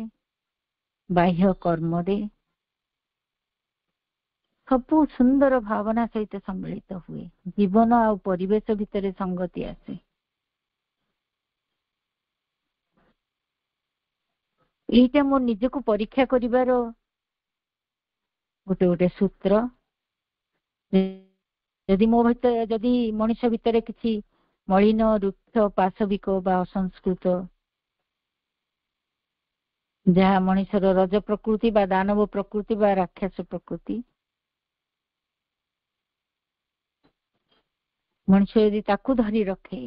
[SPEAKER 3] ବାହ୍ୟ କର୍ମରେ ସବୁ ସୁନ୍ଦର ଭାବନା ସହିତ ସମ୍ମିଳିତ ହୁଏ। ଜୀବନ ଆଉ ପରିବେଶ ଭିତରେ ସଂଗତି ଆସେ। ଏଇଟା ମୋ ନିଜକୁ ପରୀକ୍ଷା କରିବାର ଗୋଟେ ସୂତ୍ର। ଯଦି ମୋ ଭିତରେ, ଯଦି ମଣିଷ ଭିତରେ କିଛି ମଳିନ, ରୁକ୍ଷ, ପାଶବିକ ବା ଅସଂସ୍କୃତ, ଯାହା ମଣିଷର ରଜ ପ୍ରକୃତି ବା ଦାନବ ପ୍ରକୃତି ବା ରାକ୍ଷସ ପ୍ରକୃତି, ମଣିଷ ଯଦି ତାକୁ ଧରି ରଖେ,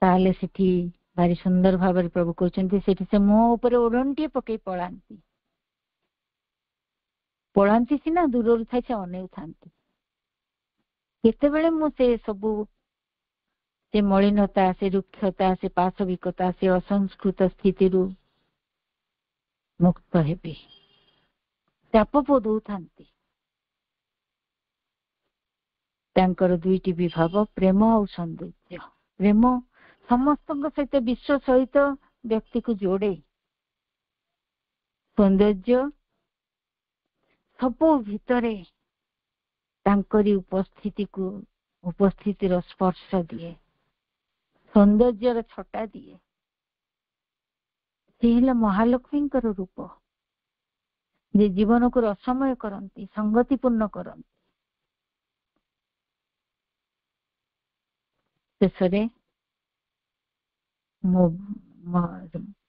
[SPEAKER 3] ତାହେଲେ ସେଠି ଭାରି ସୁନ୍ଦର ଭାବରେ ପ୍ରଭୁ କହୁଛନ୍ତି, ସେଠି ସେ ମୋ ଉପରେ ଓଢ଼ଣୀଟିଏ ପକେଇ ପଳାନ୍ତି। ପଳାନ୍ତି ସିନା, ଦୂରରୁ ଥାଇ ସେ ଅନେଉଥାନ୍ତି। କେତେବେଳେ ମୁଁ ସେ ସବୁ, ସେ ମଳିନତା, ସେ ରୁକ୍ଷତା, ସେ ପାଶବିକତା, ସେ ଅସଂସ୍କୃତ ସ୍ଥିତିରୁ ମୁକ୍ତ ହେବି, ଚାପ ଦଉଥାନ୍ତି। ତାଙ୍କର ଦୁଇଟି ବିଭାଗ, ପ୍ରେମ ଆଉ ସୌନ୍ଦର୍ଯ୍ୟ। ପ୍ରେମ ସମସ୍ତଙ୍କ ସହିତ, ବିଶ୍ୱ ସହିତ ବ୍ୟକ୍ତିକୁ ଯୋଡେ। ସୌନ୍ଦର୍ଯ୍ୟ ସବୁ ଭିତରେ ତାଙ୍କରି ଉପସ୍ଥିତିର ସ୍ପର୍ଶ ଦିଏ, ସୌନ୍ଦର୍ଯ୍ୟର ଛଟା ଦିଏ। ସେ ହେଲେ ମହାଲକ୍ଷ୍ମୀଙ୍କର ରୂପ, ଯେ ଜୀବନକୁ ରସମୟ କରନ୍ତି, ସଂଗତିପୂର୍ଣ୍ଣ କରନ୍ତି। ଶେଷରେ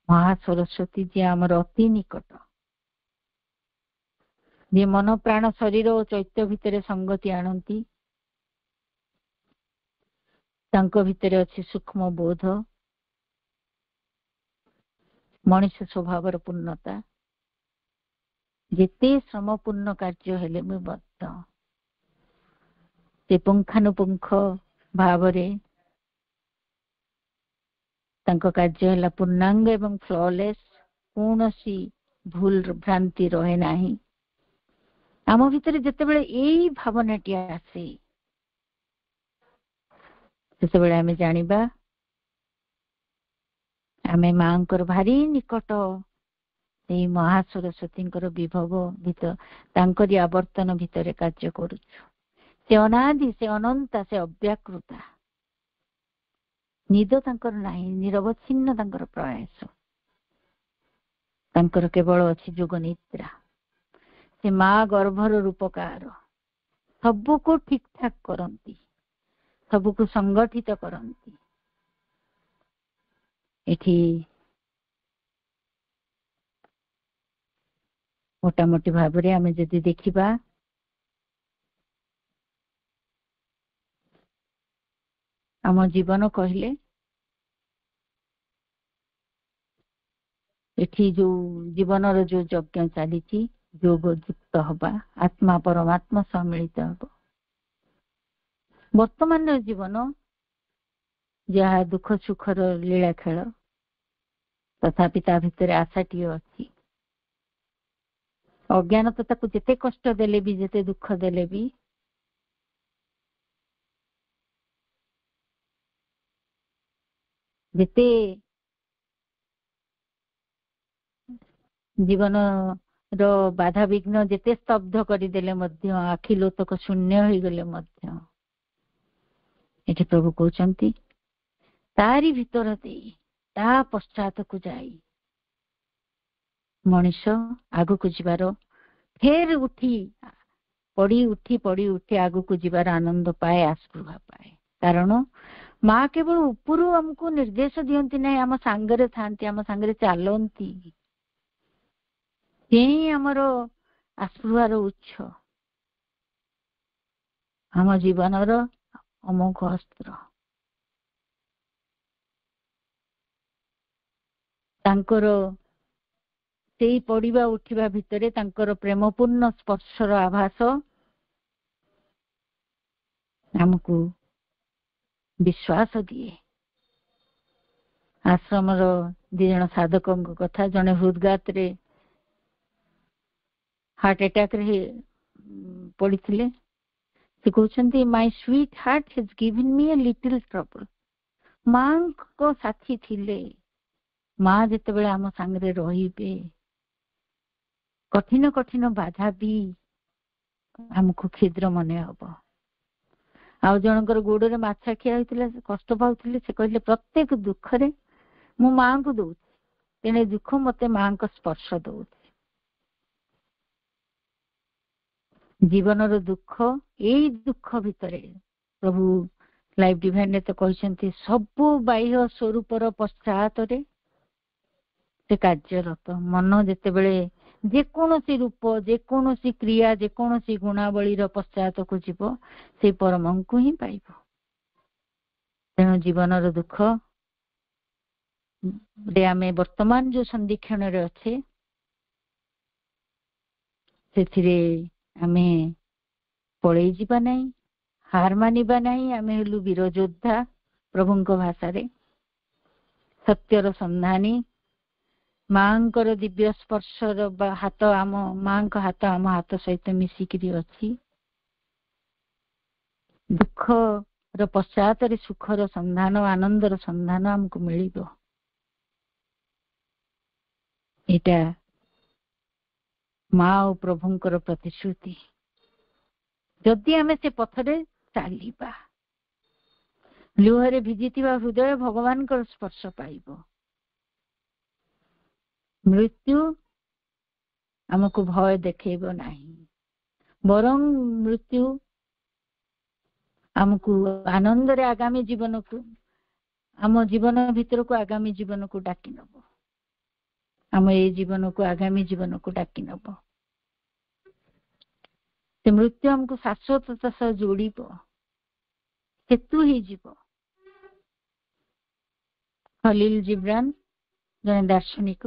[SPEAKER 3] ମହାସରସ୍ୱତୀ ଯିଏ ଆମର ଅତି ନିକଟ, ଯିଏ ମନ ପ୍ରାଣ ଶରୀର ଓ ଚୈତ୍ୟ ଭିତରେ ସଂଗତି ଆଣନ୍ତି, ତାଙ୍କ ଭିତରେ ଅଛି ସୂକ୍ଷ୍ମ ବୋଧ, ମଣିଷ ସ୍ୱଭାବର ପୂର୍ଣ୍ଣତା। ଯେତେ ଶ୍ରମପୂର୍ଣ୍ଣ କାର୍ଯ୍ୟ ହେଲେ ବି ମଧ୍ୟ ସେ ପୁଙ୍ଖାନୁପୁଙ୍ଖ ଭାବରେ ତାଙ୍କ କାର୍ଯ୍ୟ ହେଲା ପୂର୍ଣ୍ଣାଙ୍ଗ ଏବଂ ଫ୍ଲଲେସ୍। କୌଣସି ଭୁଲ ଭ୍ରାନ୍ତି ରହେ ନାହିଁ। ଆମ ଭିତରେ ଯେତେବେଳେ ଏଇ ଭାବନାଟି ଆସେ, ସେତେବେଳେ ଆମେ ଜାଣିବା ଆମେ ମାଙ୍କର ଭାରି ନିକଟ, ସେଇ ମହାସରସ୍ୱତୀଙ୍କର ବିଭବ ଭିତରେ, ତାଙ୍କରି ଆବର୍ତ୍ତନ ଭିତରେ କାର୍ଯ୍ୟ କରୁଛୁ। ସେ ଅନାଦି, ସେ ଅନନ୍ତା, ସେ ଅବ୍ୟାକୃତା। ନିଦ ତାଙ୍କର ନାହିଁ, ନିରବଚ୍ଛିନ୍ନ ତାଙ୍କର ପ୍ରୟାସ। ତାଙ୍କର କେବଳ ଅଛି ଯୋଗ ନିଦ୍ରା। ସେ ମା ଗର୍ଭର ରୂପକାର, ସବୁକୁ ଠିକ ଠାକ କରନ୍ତି, ସବୁକୁ ସଂଗଠିତ କରନ୍ତି। ଏଠି ମୋଟାମୋଟି ଭାବରେ ଆମେ ଯଦି ଦେଖିବା, ଆମ ଜୀବନ କହିଲେ ଏଠି ଯୋଉ ଜୀବନର ଯୋଉ ଯଜ୍ଞ ଚାଲିଛି, ଯୋଗ ଯୁକ୍ତ ହବା, ଆତ୍ମା ପରମାତ୍ମା ସମ୍ମିଳିତ ହବ। ବର୍ତ୍ତମାନର ଜୀବନ ଯାହା ଦୁଃଖ ସୁଖର ଲୀଳା ଖେଳ, ତଥାପି ତା ଭିତରେ ଆଶାଟିଏ ଅଛି। ଅଜ୍ଞାନତା ତାକୁ ଯେତେ କଷ୍ଟ ଦେଲେ ବି, ଯେତେ ଦୁଃଖ ଦେଲେ ବି, ଯେତେ ଜୀବନର ବାଧାବିଘ୍ନ ଯେତେ ସ୍ତବ୍ଧ କରିଦେଲେ ମଧ୍ୟ, ଆଖି ଲୋତକ ଶୂନ୍ୟ ହେଇଗଲେ ମଧ୍ୟ, ଏଠି ପ୍ରଭୁ କହୁଛନ୍ତି ତାରି ଭିତର ଦେଇ, ତା ପଶ୍ଚାତକୁ ଯାଇ ମଣିଷ ଆଗକୁ ଯିବାର, ଫେର ପଡି ଉଠି ଆଗକୁ ଯିବାର ଆନନ୍ଦ ପାଏ, ଆସ୍ପୃହା ପାଏ। କାରଣ ମା କେବଳ ଉପରୁ ଆମକୁ ନିର୍ଦ୍ଦେଶ ଦିଅନ୍ତି ନାହିଁ, ଆମ ସାଙ୍ଗରେ ଥାନ୍ତି, ଆମ ସାଙ୍ଗରେ ଚାଲନ୍ତି। ସେ ହିଁ ଆମର ଆସ୍ପୃହାର ଉତ୍ସ, ଆମ ଜୀବନର ଅମୋଘ ଅସ୍ତ୍ର। ତାଙ୍କର ସେଇ ପଡିବା ଉଠିବା ଭିତରେ ତାଙ୍କର ପ୍ରେମପୂର୍ଣ୍ଣ ସ୍ପର୍ଶର ଆଭାସ ଆମକୁ ବିଶ୍ୱାସ ଦିଏ। ଆଶ୍ରମର 2 ଜଣ ସାଧକଙ୍କ କଥା, ଜଣେ ହୃଦଘାତରେ ହାର୍ଟ ଆଟାକରେ ପଡିଥିଲେ। ସେ କହୁଛନ୍ତି, ମାଇ ସ୍ୱିଟ୍ ହାର୍ଟ ହାଜ୍ ଗିଭେନ୍ ମି ଏ ଲିଟିଲ୍ ଟ୍ରବଲ୍। ମାଙ୍କ ସାଥୀ ଥିଲେ, ମା ଯେତେବେଳେ ଆମ ସାଙ୍ଗରେ ରହିବେ, କଠିନ କଠିନ ବାଧା ବି ଆମକୁ କ୍ଷୁଦ୍ର ମନେ ହବ। ଆଉ ଜଣଙ୍କର ଗୋଡରେ ମାଛାଖିଆ ହେଇଥିଲା, ସେ କଷ୍ଟ ପାଉଥିଲେ। ସେ କହିଲେ, ପ୍ରତ୍ୟେକ ଦୁଃଖରେ ମୁଁ ମାଙ୍କୁ ଦଉଛି, ତେଣେ ଦୁଃଖ ମତେ ମାଙ୍କ ସ୍ପର୍ଶ ଦଉଛି। ଜୀବନର ଦୁଃଖ, ଏଇ ଦୁଃଖ ଭିତରେ ପ୍ରଭୁ ଲାଇଫ ଡିଭାଇନରେ ତ କହିଛନ୍ତି, ସବୁ ବାହ୍ୟ ସ୍ୱରୂପର ପଶ୍ଚାତରେ ସେ କାର୍ଯ୍ୟରତ। ମନ ଯେତେବେଳେ ଯେକୌଣସି ରୂପ, ଯେକୌଣସି କ୍ରିୟା, ଯେକୌଣସି ଗୁଣାବଳୀର ପଶ୍ଚାତକୁ ଯିବ, ସେଇ ପରମଙ୍କୁ ହିଁ ପାଇବ। ତେଣୁ ଜୀବନର ଦୁଃଖ ଆମେ ବର୍ତ୍ତମାନ ଯୋଉ ସନ୍ଧିକ୍ଷଣରେ ଅଛେ, ସେଥିରେ ଆମେ ପଳେଇ ଯିବା ନାହିଁ, ହାର ମାନିବା ନାହିଁ। ଆମେ ହେଲୁ ବୀର ଯୋଦ୍ଧା, ପ୍ରଭୁଙ୍କ ଭାଷାରେ ସତ୍ୟର ସନ୍ଧାନୀ। ମାଙ୍କର ଦିବ୍ୟ ସ୍ପର୍ଶର ହାତ, ଆମ ମାଙ୍କ ହାତ ଆମ ହାତ ସହିତ ମିଶିକିରି ଅଛି। ଦୁଃଖର ପଶ୍ଚାତରେ ସୁଖର ସନ୍ଧାନ, ଆନନ୍ଦର ସନ୍ଧାନ ଆମକୁ ମିଳିବ। ଏଇଟା ମା ଓ ପ୍ରଭୁଙ୍କର ପ୍ରତିଶ୍ରୁତି। ଯଦି ଆମେ ସେ ପଥରେ ଚାଲିବା, ଲୁହରେ ଭିଜିଥିବା ହୃଦୟ ଭଗବାନଙ୍କର ସ୍ପର୍ଶ ପାଇବ। ମୃତ୍ୟୁ ଆମକୁ ଭୟ ଦେଖେଇବ ନାହିଁ, ବରଂ ମୃତ୍ୟୁ ଆମକୁ ଆନନ୍ଦରେ ଆଗାମୀ ଜୀବନକୁ, ଆମ ଜୀବନ ଭିତରକୁ ଆଗାମୀ ଜୀବନକୁ ଡାକି ନବ। ଆମ ଏଇ ଜୀବନକୁ ଆଗାମୀ ଜୀବନକୁ ଡାକି ନବ। ସେ ମୃତ୍ୟୁ ଆମକୁ ଶାଶ୍ୱତତା ସହ ଯୋଡ଼ିବ, ହେତୁ ହେଇଯିବ। ଖଲିଲ ଜିବ୍ରାନ ଜଣେ ଦାର୍ଶନିକ,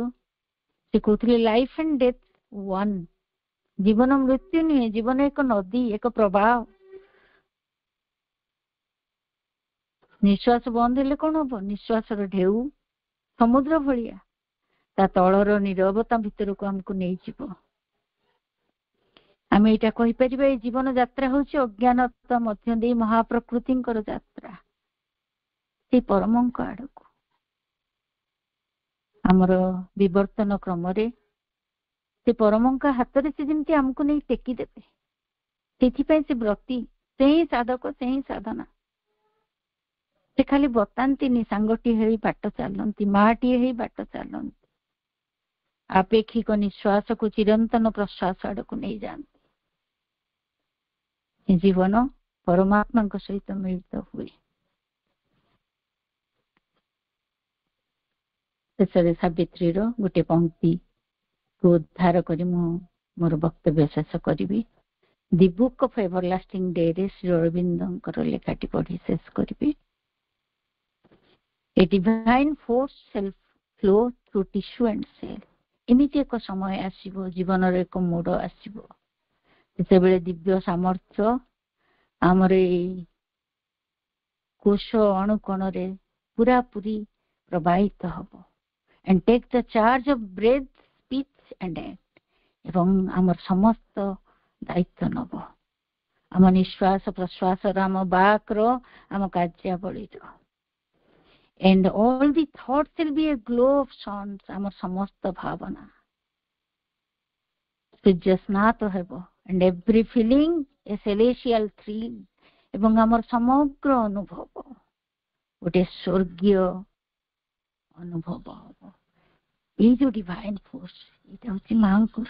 [SPEAKER 3] ସେ କହୁଥିଲେ ଲାଇଫ ଆଣ୍ଡ ଡେଥ ୱାନ୍। ଜୀବନ ମୃତ୍ୟୁ ନୁହେଁ, ଜୀବନ ଏକ ନଦୀ, ଏକ ପ୍ରବାହ। ନିଶ୍ୱାସ ବନ୍ଦ ହେଲେ କଣ ହବ? ନିଶ୍ୱାସର ଢେଉ ସମୁଦ୍ର ଭଳିଆ ତା ତଳର ନୀରବତା ଭିତରକୁ ଆମକୁ ନେଇଯିବ। ଆମେ ଏଇଟା କହିପାରିବା, ଏଇ ଜୀବନ ଯାତ୍ରା ହଉଛି ଅଜ୍ଞାନତା ମଧ୍ୟ ଦେଇ ମହାପ୍ରକୃତିଙ୍କର ଯାତ୍ରା, ସେ ପରମଙ୍କ ଆଡକୁ। ଆମର ବିବର୍ତ୍ତନ କ୍ରମରେ ସେ ପରମଙ୍କ ହାତରେ ସେ ଯେମିତି ଆମକୁ ନେଇ ଟେକି ଦେବେ। ସେଥିପାଇଁ ସେ ବ୍ରତୀ, ସେ ହିଁ ସାଧକ, ସେ ହିଁ ସାଧନା। ସେ ଖାଲି ବତାନ୍ତିନି, ସାଙ୍ଗଟିଏ ହେଇ ବାଟ ଚାଲନ୍ତି, ମାଟିଏ ହେଇ ବାଟ ଚାଲନ୍ତି, ଆପେକ୍ଷିକ ନିଶ୍ୱାସକୁ ଚିରନ୍ତନ ପ୍ରଶ୍ୱାସ ଆଡକୁ ନେଇଯାଆନ୍ତି। ଜୀବନ ପରମାତ୍ମାଙ୍କ ସହିତ ମିଳିତ ହୁଏ। ଶେଷରେ ସାବିତ୍ରୀର ଗୋଟେ ପଂକ୍ତିକୁ ଉଦ୍ଧାର କରି ମୁଁ ମୋର ବକ୍ତବ୍ୟ ଶେଷ କରିବି। ଦି ବୁକ୍ ଅଫ୍ ଏଭରଲାଷ୍ଟିଂ ଡେରେ ଶ୍ରୀ ଅରବିନ୍ଦଙ୍କର ଲେଖାଟି ପଢି ଶେଷ କରିବି। A divine force shall flow through tissue and cell. ଏମିତି ଏକ ସମୟ ଆସିବ, ଜୀବନର ଏକ ମୋଡ଼ ଆସିବ, ଯେତେବେଳେ ଦିବ୍ୟ ସାମର୍ଥ୍ୟ ଆମର ଏଇ କୋଷ ଅଣୁକଣରେ ପୁରାପୁରି ପ୍ରବାହିତ ହବ। And take the charge of breath, speech and act. ଏବଂ ଆମର ସମସ୍ତ ଦାୟିତ୍ୱ ନବ, ଆମ ନିଶ୍ୱାସ ପ୍ରଶ୍ୱାସର, ଆମ ବାକ୍ର, ଆମ କାର୍ଯ୍ୟାବଳୀର। And all the thoughts will be a glow of suns. ଆମର ସମସ୍ତ ଭାବନା ସୂର୍ଯ୍ୟ ସ୍ନାତ ହେବ। And every feeling a celestial thrill. ଏବଂ ଆମର ସମଗ୍ର ଅନୁଭବ ଗୋଟେ ସ୍ୱର୍ଗୀୟ ଅନୁଭବ ହବ। ଏଇ ଯୋଉ ଡିଭାଇନ ଫୋର୍ସ, ଏଇଟା ହଉଛି ମାଙ୍କର।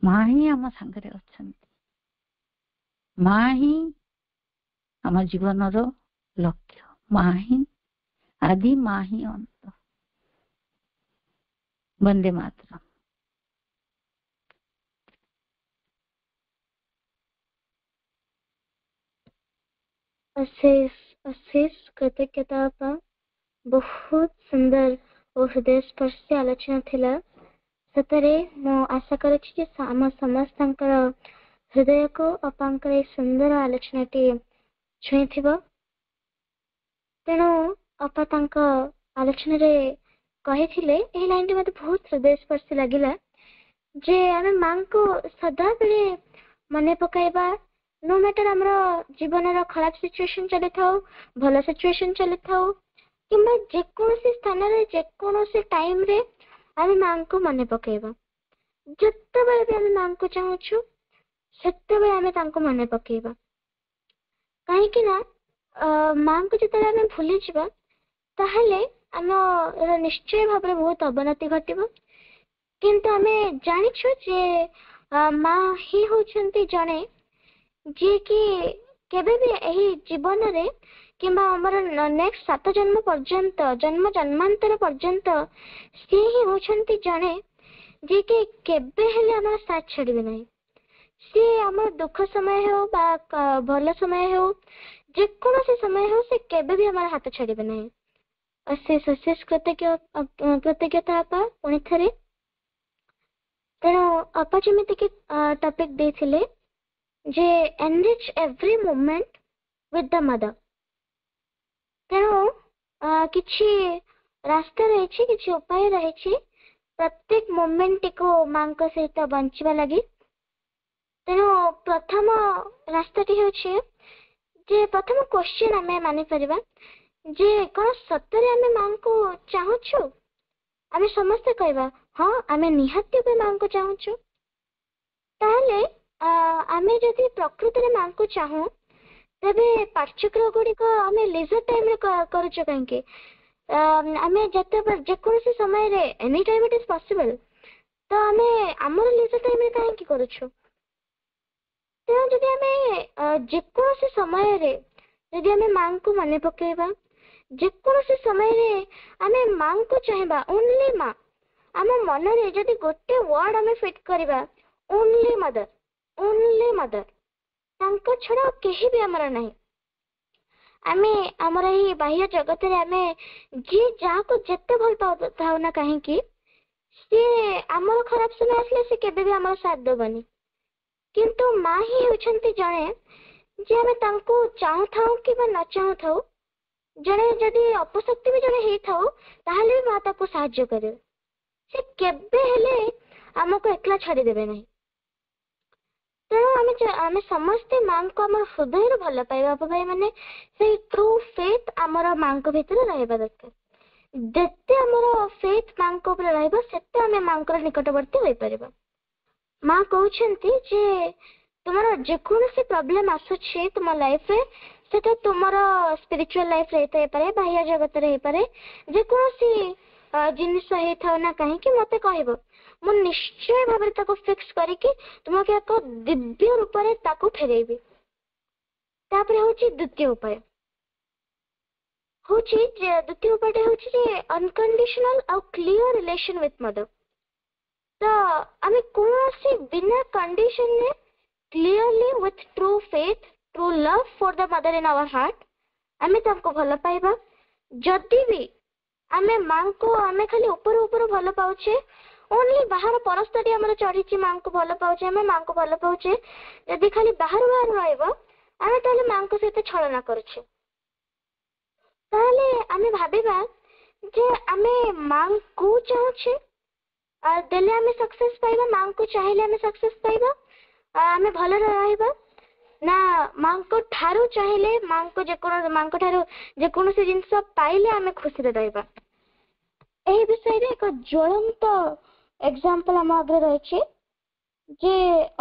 [SPEAKER 3] ମା ହିଁ ଆମ ସାଙ୍ଗରେ ଅଛନ୍ତି। ମା ହିଁ ଆମ ଜୀବନର ଲକ୍ଷ୍ୟ, ମା ହିଁ ଆଦି, ମା ହିଁ ଅନ୍ତ। ବନ୍ଦେ ମାତରମ୍।
[SPEAKER 1] ଅଶେଷ ଅଶେଷ କୃତଜ୍ଞତା ଅପା। ବହୁତ ସୁନ୍ଦର ଓ ହୃଦୟସ୍ପର୍ଶୀ ଆଲୋଚନା ଥିଲା। ସତରେ ମୁଁ ଆଶା କରୁଛି ଯେ ଆମ ସମସ୍ତଙ୍କର ହୃଦୟକୁ ଅପାଙ୍କର ଏହି ସୁନ୍ଦର ଆଲୋଚନାଟି ଛୁଇଁଥିବ। ତେଣୁ ଅପା ତାଙ୍କ ଆଲୋଚନାରେ କହିଥିଲେ, ଏହି ଲାଇନଟି ମୋତେ ବହୁତ ହୃଦୟସ୍ପର୍ଶୀ ଲାଗିଲା, ଯେ ଆମେ ମାଙ୍କୁ ସଦାବେଳେ ମନେ ପକାଇବା। नो मैटर आमर जीवन खराब सिचुएशन चलिथाउ, भल सिचुएशन चलिथाउ, किंबा जेकोसी स्थान रे जेकोसी टाइम रे आमे मां को मने पकेबा। जत्तेबेले भी आमे मां को चाहूछु सेत्तेबेले आमे तांको मने पकेबा। काहे कि ना मां को जतले आमे भूली जिबा ताहले आम निश्चय भाव बहुत अवनति घटिबो। किंतु आमे जानिछु जे मां ही होछंती जणे जे कि केबे भी एही जीवन रे किंबा हमर नेक्स्ट 7 जन्म पर्यंत जन्म जन्मांतर पर्यंत से ही होछंती जणे जे कि केबे हेले हमर साथ छड़िबे नै। से हमर दुख समय हो बा भल समय हो, जे कोनोसी समय हो, से केबे भी हमर हाथ छड़िबे नै। अशेष अशेष कृतज्ञता आपा पुणी थरे। तेणु आपा जेमिति कि topic देथिले J enrich every moment with the mother। तेणु किछि रास्ता रही, किछि उपाय रही, प्रत्येक मोमेंट को मां को सहित बंचवा लगी। ତେଣୁ ପ୍ରଥମ ରାସ୍ତାଟି ହେଉଛି ଯେ ପ୍ରଥମ କ୍ୱେଶ୍ଚିନ୍ ଆମେ ମାନିପାରିବା ଯେ କ'ଣ ସତରେ ଆମେ ମାଙ୍କୁ ଚାହୁଁଛୁ? ଆମେ ସମସ୍ତେ କହିବା ହଁ ଆମେ ନିହାତି ଭାବେ ମାଙ୍କୁ ଚାହୁଁଛୁ। ତାହେଲେ ଆମେ ଯଦି ପ୍ରକୃତରେ ମାଙ୍କୁ ଚାହୁଁ ତେବେ ପାଠ୍ୟକ୍ରମ ଗୁଡ଼ିକ ଆମେ ଲିଜର ଟାଇମ୍ରେ କରୁଛୁ କାହିଁକି? ଆମେ ଯେକୌଣସି ସମୟରେ any time it is possible, ତ ଆମେ ଆମର ଲିଜର ଟାଇମ୍ରେ କାହିଁକି କରୁଛୁ? ତେଣୁ ଯଦି ଆମେ ଯେକୌଣସି ସମୟରେ ଯଦି ଆମେ ମାଙ୍କୁ ମନେ ପକେଇବା, ଯେକୌଣସି ସମୟରେ ଆମେ ମାଙ୍କୁ ଚାହିଁବା, ଓନ୍ଲି ମା, ଆମ ମନରେ ଯଦି ଗୋଟେ ୱାର୍ଡ ଆମେ ଫିଟ୍ କରିବା ଓନ୍ଲି ମଦର, ତାଙ୍କ ଛଡ଼ା କେହି ବି ଆମର ନାହିଁ। ଆମେ ଆମର ଏହି ବାହ୍ୟ ଜଗତରେ ଆମେ ଯିଏ ଯାହାକୁ ଯେତେ ଭଲ ପାଉଥାଉ ନା କାହିଁକି, ସିଏ ଆମର ଖରାପ ସମୟ ଆସିଲେ ସେ କେବେ ବି ଆମର ସାଥ ଦେବନି। କିନ୍ତୁ ମା ହିଁ ହେଉଛନ୍ତି ଜଣେ ଯେ ଆମେ ତାଙ୍କୁ ଚାହୁଁଥାଉ କିମ୍ବା ନ ଚାହୁଁଥାଉ, ଜଣେ ଯଦି ଅପଶକ୍ତି ବି ଜଣେ ହେଇଥାଉ ତାହେଲେ ବି ମା ତାକୁ ସାହାଯ୍ୟ କରିବେ। ସେ କେବେ ହେଲେ ଆମକୁ ଏକଲା ଛାଡ଼ିଦେବେ ନାହିଁ। ତେଣୁ ଆମେ ସମସ୍ତେ ମାଙ୍କୁ ଆମର ହୃଦୟରୁ ଭଲ ପାଇବା ମାନେ ସେଇ ଟ୍ରୁ ଫେଥ୍ ଆମର ମାଙ୍କ ଭିତରେ ରହିବା ଦରକାର। ଯେତେ ଆମର ଫେଥ୍ ମାଙ୍କ ଉପରେ ରହିବ ସେତେ ଆମେ ମାଙ୍କର ନିକଟବର୍ତ୍ତୀ ହୋଇପାରିବା। ମା କହୁଛନ୍ତି ଯେ ତୁମର ଯେକୌଣସି ପ୍ରୋବ୍ଲେମ୍ ଆସୁଛି ତୁମ ଲାଇଫରେ, ସେଟା ତୁମର ସ୍ପିରିଚୁଆଲ ଲାଇଫରେ ହେଇଥାଇପାରେ, ବାହ୍ୟ ଜଗତରେ ହେଇପାରେ, ଯେକୌଣସି ଜିନିଷ ହେଇଥାଉ ନା କାହିଁକି ମତେ କହିବ, ମୁଁ ନିଶ୍ଚୟ ଭାବରେ ତାକୁ ଫିକ୍ସ କରିକି ତୁମକୁ ଏକ ଦିବ୍ୟ ରୂପରେ ତାକୁ ଫେରେଇବି। ତାପରେ ହଉଛି ଦ୍ୱିତୀୟ ଉପାୟ ହେଉଛି ଯେ ଅନକଣ୍ଡିସନାଲ ଆଉ କ୍ଲିୟର ରିଲେସନ ୱିଥ୍ ମଦର। ତ ଆମେ କୌଣସି ବିନା କଣ୍ଡିସନରେ clearly with true faith, true love for the mother in our heart ଆମେ ତାଙ୍କୁ ଭଲ ପାଇବା। ଯଦି ବି ଆମେ ମାଙ୍କୁ ଆମେ ଖାଲି ଉପରୁ ଭଲ ପାଉଛେ, ଓନ୍ଲି ବାହାର ପରସ୍ତଟି ଆମର ଚଢ଼ିଛି ମାଙ୍କୁ ଭଲ ପାଉଛେ, ଆମେ ମାଙ୍କୁ ଭଲ ପାଉଛେ, ଯଦି ଖାଲି ବାହାରୁ ରହିବ ଆମେ ତାହେଲେ ମାଙ୍କ ସହିତ ଛଳନା କରୁଛେ। ତାହେଲେ ଆମେ ଭାବିବା ଯେ ଆମେ ମାଙ୍କୁ ଚାହୁଁଛେ, ଦେଲେ ଆମେ ସକ୍ସେସ୍ ପାଇବା, ମାଙ୍କୁ ଚାହିଁଲେ ଆମେ ସକ୍ସେସ୍ ପାଇବା, ଆମେ ଭଲରେ ରହିବା, ନା ମାଙ୍କ ଠାରୁ ଚାହିଁଲେ ମାଙ୍କ ଠାରୁ ଯେକୌଣସି ଜିନିଷ ପାଇଲେ ଆମେ ଖୁସିରେ ରହିବା। ଏହି ବିଷୟରେ ଏକ ଜ୍ୱଳନ୍ତ ଏକ୍ସାମ୍ପଲ୍ ଆମ ଆଗରେ ରହିଛି ଯେ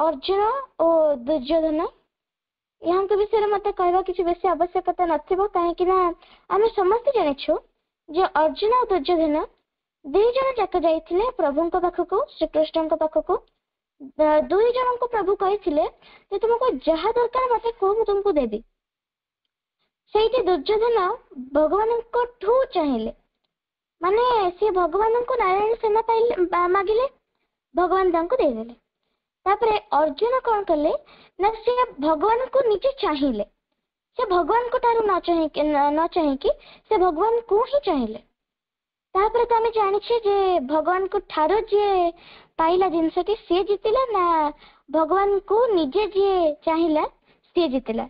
[SPEAKER 1] ଅର୍ଜୁନ ଓ ଦୁର୍ଯ୍ୟୋଧନ। ଏହାଙ୍କ ବିଷୟରେ ମୋତେ କହିବା କିଛି ବେଶୀ ଆବଶ୍ୟକତା ନଥିବ, କାହିଁକି ନା ଆମେ ସମସ୍ତେ ଜାଣିଛୁ ଯେ ଅର୍ଜୁନ ଓ ଦୁର୍ଯ୍ୟୋଧନ ଦୁଇ ଜଣ ଯାକ ଯାଇଥିଲେ ପ୍ରଭୁଙ୍କ ପାଖକୁ, ଶ୍ରୀକୃଷ୍ଣଙ୍କ ପାଖକୁ। ଦୁଇ ଜଣଙ୍କୁ ପ୍ରଭୁ କହିଥିଲେ ଯେ ତୁମକୁ ଯାହା ଦରକାର ମୋତେ କୁହ, ମୁଁ ତୁମକୁ ଦେବି। ସେଇଠି ଦୁର୍ଯ୍ୟୋଧନ ଭଗବାନଙ୍କଠୁ ଚାହିଁଲେ, ମାନେ ସେ ଭଗବାନଙ୍କୁ ନାରାୟଣ ସେନା ମାଗିଲେ, ଭଗବାନ ତାଙ୍କୁ ଦେଇଦେଲେ। ତାପରେ ଅର୍ଜୁନ କ'ଣ କଲେ ନା ସେ ଭଗବାନଙ୍କୁ ନିଜେ ଚାହିଁଲେ, ସେ ଭଗବାନଙ୍କ ଠାରୁ ନ ଚାହିଁକି ସେ ଭଗବାନଙ୍କୁ ହିଁ ଚାହିଁଲେ। ତାପରେ ତ ଆମେ ଜାଣିଛେ ଯେ ଭଗବାନଙ୍କ ଠାରୁ ଯିଏ ପାଇଲା ଜିନିଷଟି ସିଏ ଜିତିଲା, ନା ଭଗବାନଙ୍କୁ ନିଜେ ଯିଏ ଚାହିଁଲା ସିଏ ଜିତିଲା?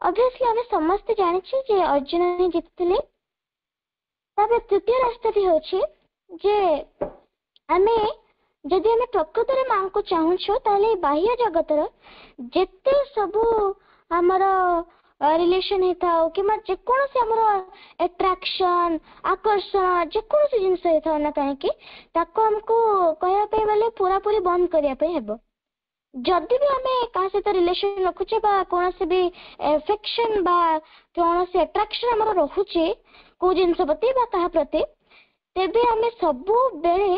[SPEAKER 1] ଅବଭିୟସଲି ଆମେ ସମସ୍ତେ ଜାଣିଛେ ଯେ ଅର୍ଜୁନ ହିଁ ଜିତିଥିଲେ। ତାପରେ ତୃତୀୟ ରାସ୍ତାଟି ହେଉଛି ଯେ ଯଦି ଆମେ ପ୍ରକୃତରେ ମାଙ୍କୁ ଚାହୁଁଛୁ ତାହେଲେ ବାହ୍ୟ ଜଗତର ଯେତେ ସବୁ ଆମର ରିଲେସନ ହେଇଥାଉ କିମ୍ବା ଯେକୌଣସି ଆମର ଆଟ୍ରାକ୍ସନ, ଆକର୍ଷଣ, ଯେକୌଣସି ଜିନିଷ ହେଇଥାଉ ନା କାହିଁକି ତାକୁ ଆମକୁ କହିବା ପାଇଁ ଗଲେ ପୁରାପୁରି ବନ୍ଦ କରିବା ପାଇଁ ହେବ। ଯଦି ବି ଆମେ କାହା ସହିତ ରିଲେସନ ରଖୁଛେ ବା କୌଣସି ବି ଏଫେକ୍ସନ ବା କୌଣସି ଆଟ୍ରାକ୍ସନ ଆମର ରହୁଛି କୋଉ ଜିନିଷ ପ୍ରତି ବା କାହା ପ୍ରତି, ତେବେ ଆମେ ସବୁବେଳେ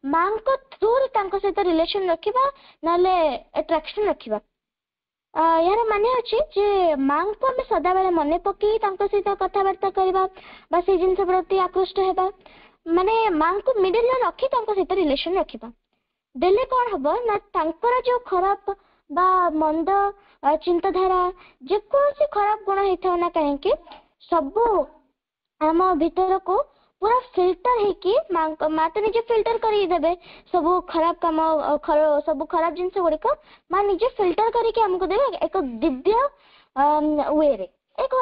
[SPEAKER 1] ମାଙ୍କ ଥ୍ରୁରେ ତାଙ୍କ ସହିତ ରିଲେସନ ରଖିବା, ନହେଲେ ଆଟ୍ରାକ୍ସନ ରଖିବା। ଏହାର ମାନେ ଅଛି ଯେ ମାଙ୍କୁ ଆମେ ସଦାବେଳେ ମନେ ପକେଇ ତାଙ୍କ ସହିତ କଥାବାର୍ତ୍ତା କରିବା ବା ସେଇ ଜିନିଷ ପ୍ରତି ଆକୃଷ୍ଟ ହେବା, ମାନେ ମାଙ୍କୁ ମିଡିଲରେ ରଖି ତାଙ୍କ ସହିତ ରିଲେସନ ରଖିବା। ଦେଲେ କ'ଣ ହବ ନା ତାଙ୍କର ଯୋଉ ଖରାପ ବା ମନ୍ଦ ଚିନ୍ତାଧାରା, ଯେକୌଣସି ଖରାପ ଗୁଣ ହେଇଥାଉ ନା କାହିଁକି ସବୁ ଆମ ଭିତରକୁ ପୁରା ଫିଲ୍ଟର ହେଇକି ମା ତ ନିଜେ ଫିଲ୍ଟର କରିକି ଦେବେ। ସବୁ ଖରାପ କାମ, ସବୁ ଖରାପ ଜିନିଷ ଗୁଡ଼ିକ ମା ନିଜେ ଫିଲ୍ଟର କରିକି ଆମକୁ ଦେବେ ଏକ ଦିବ୍ୟ ୱେରେ, ଏକ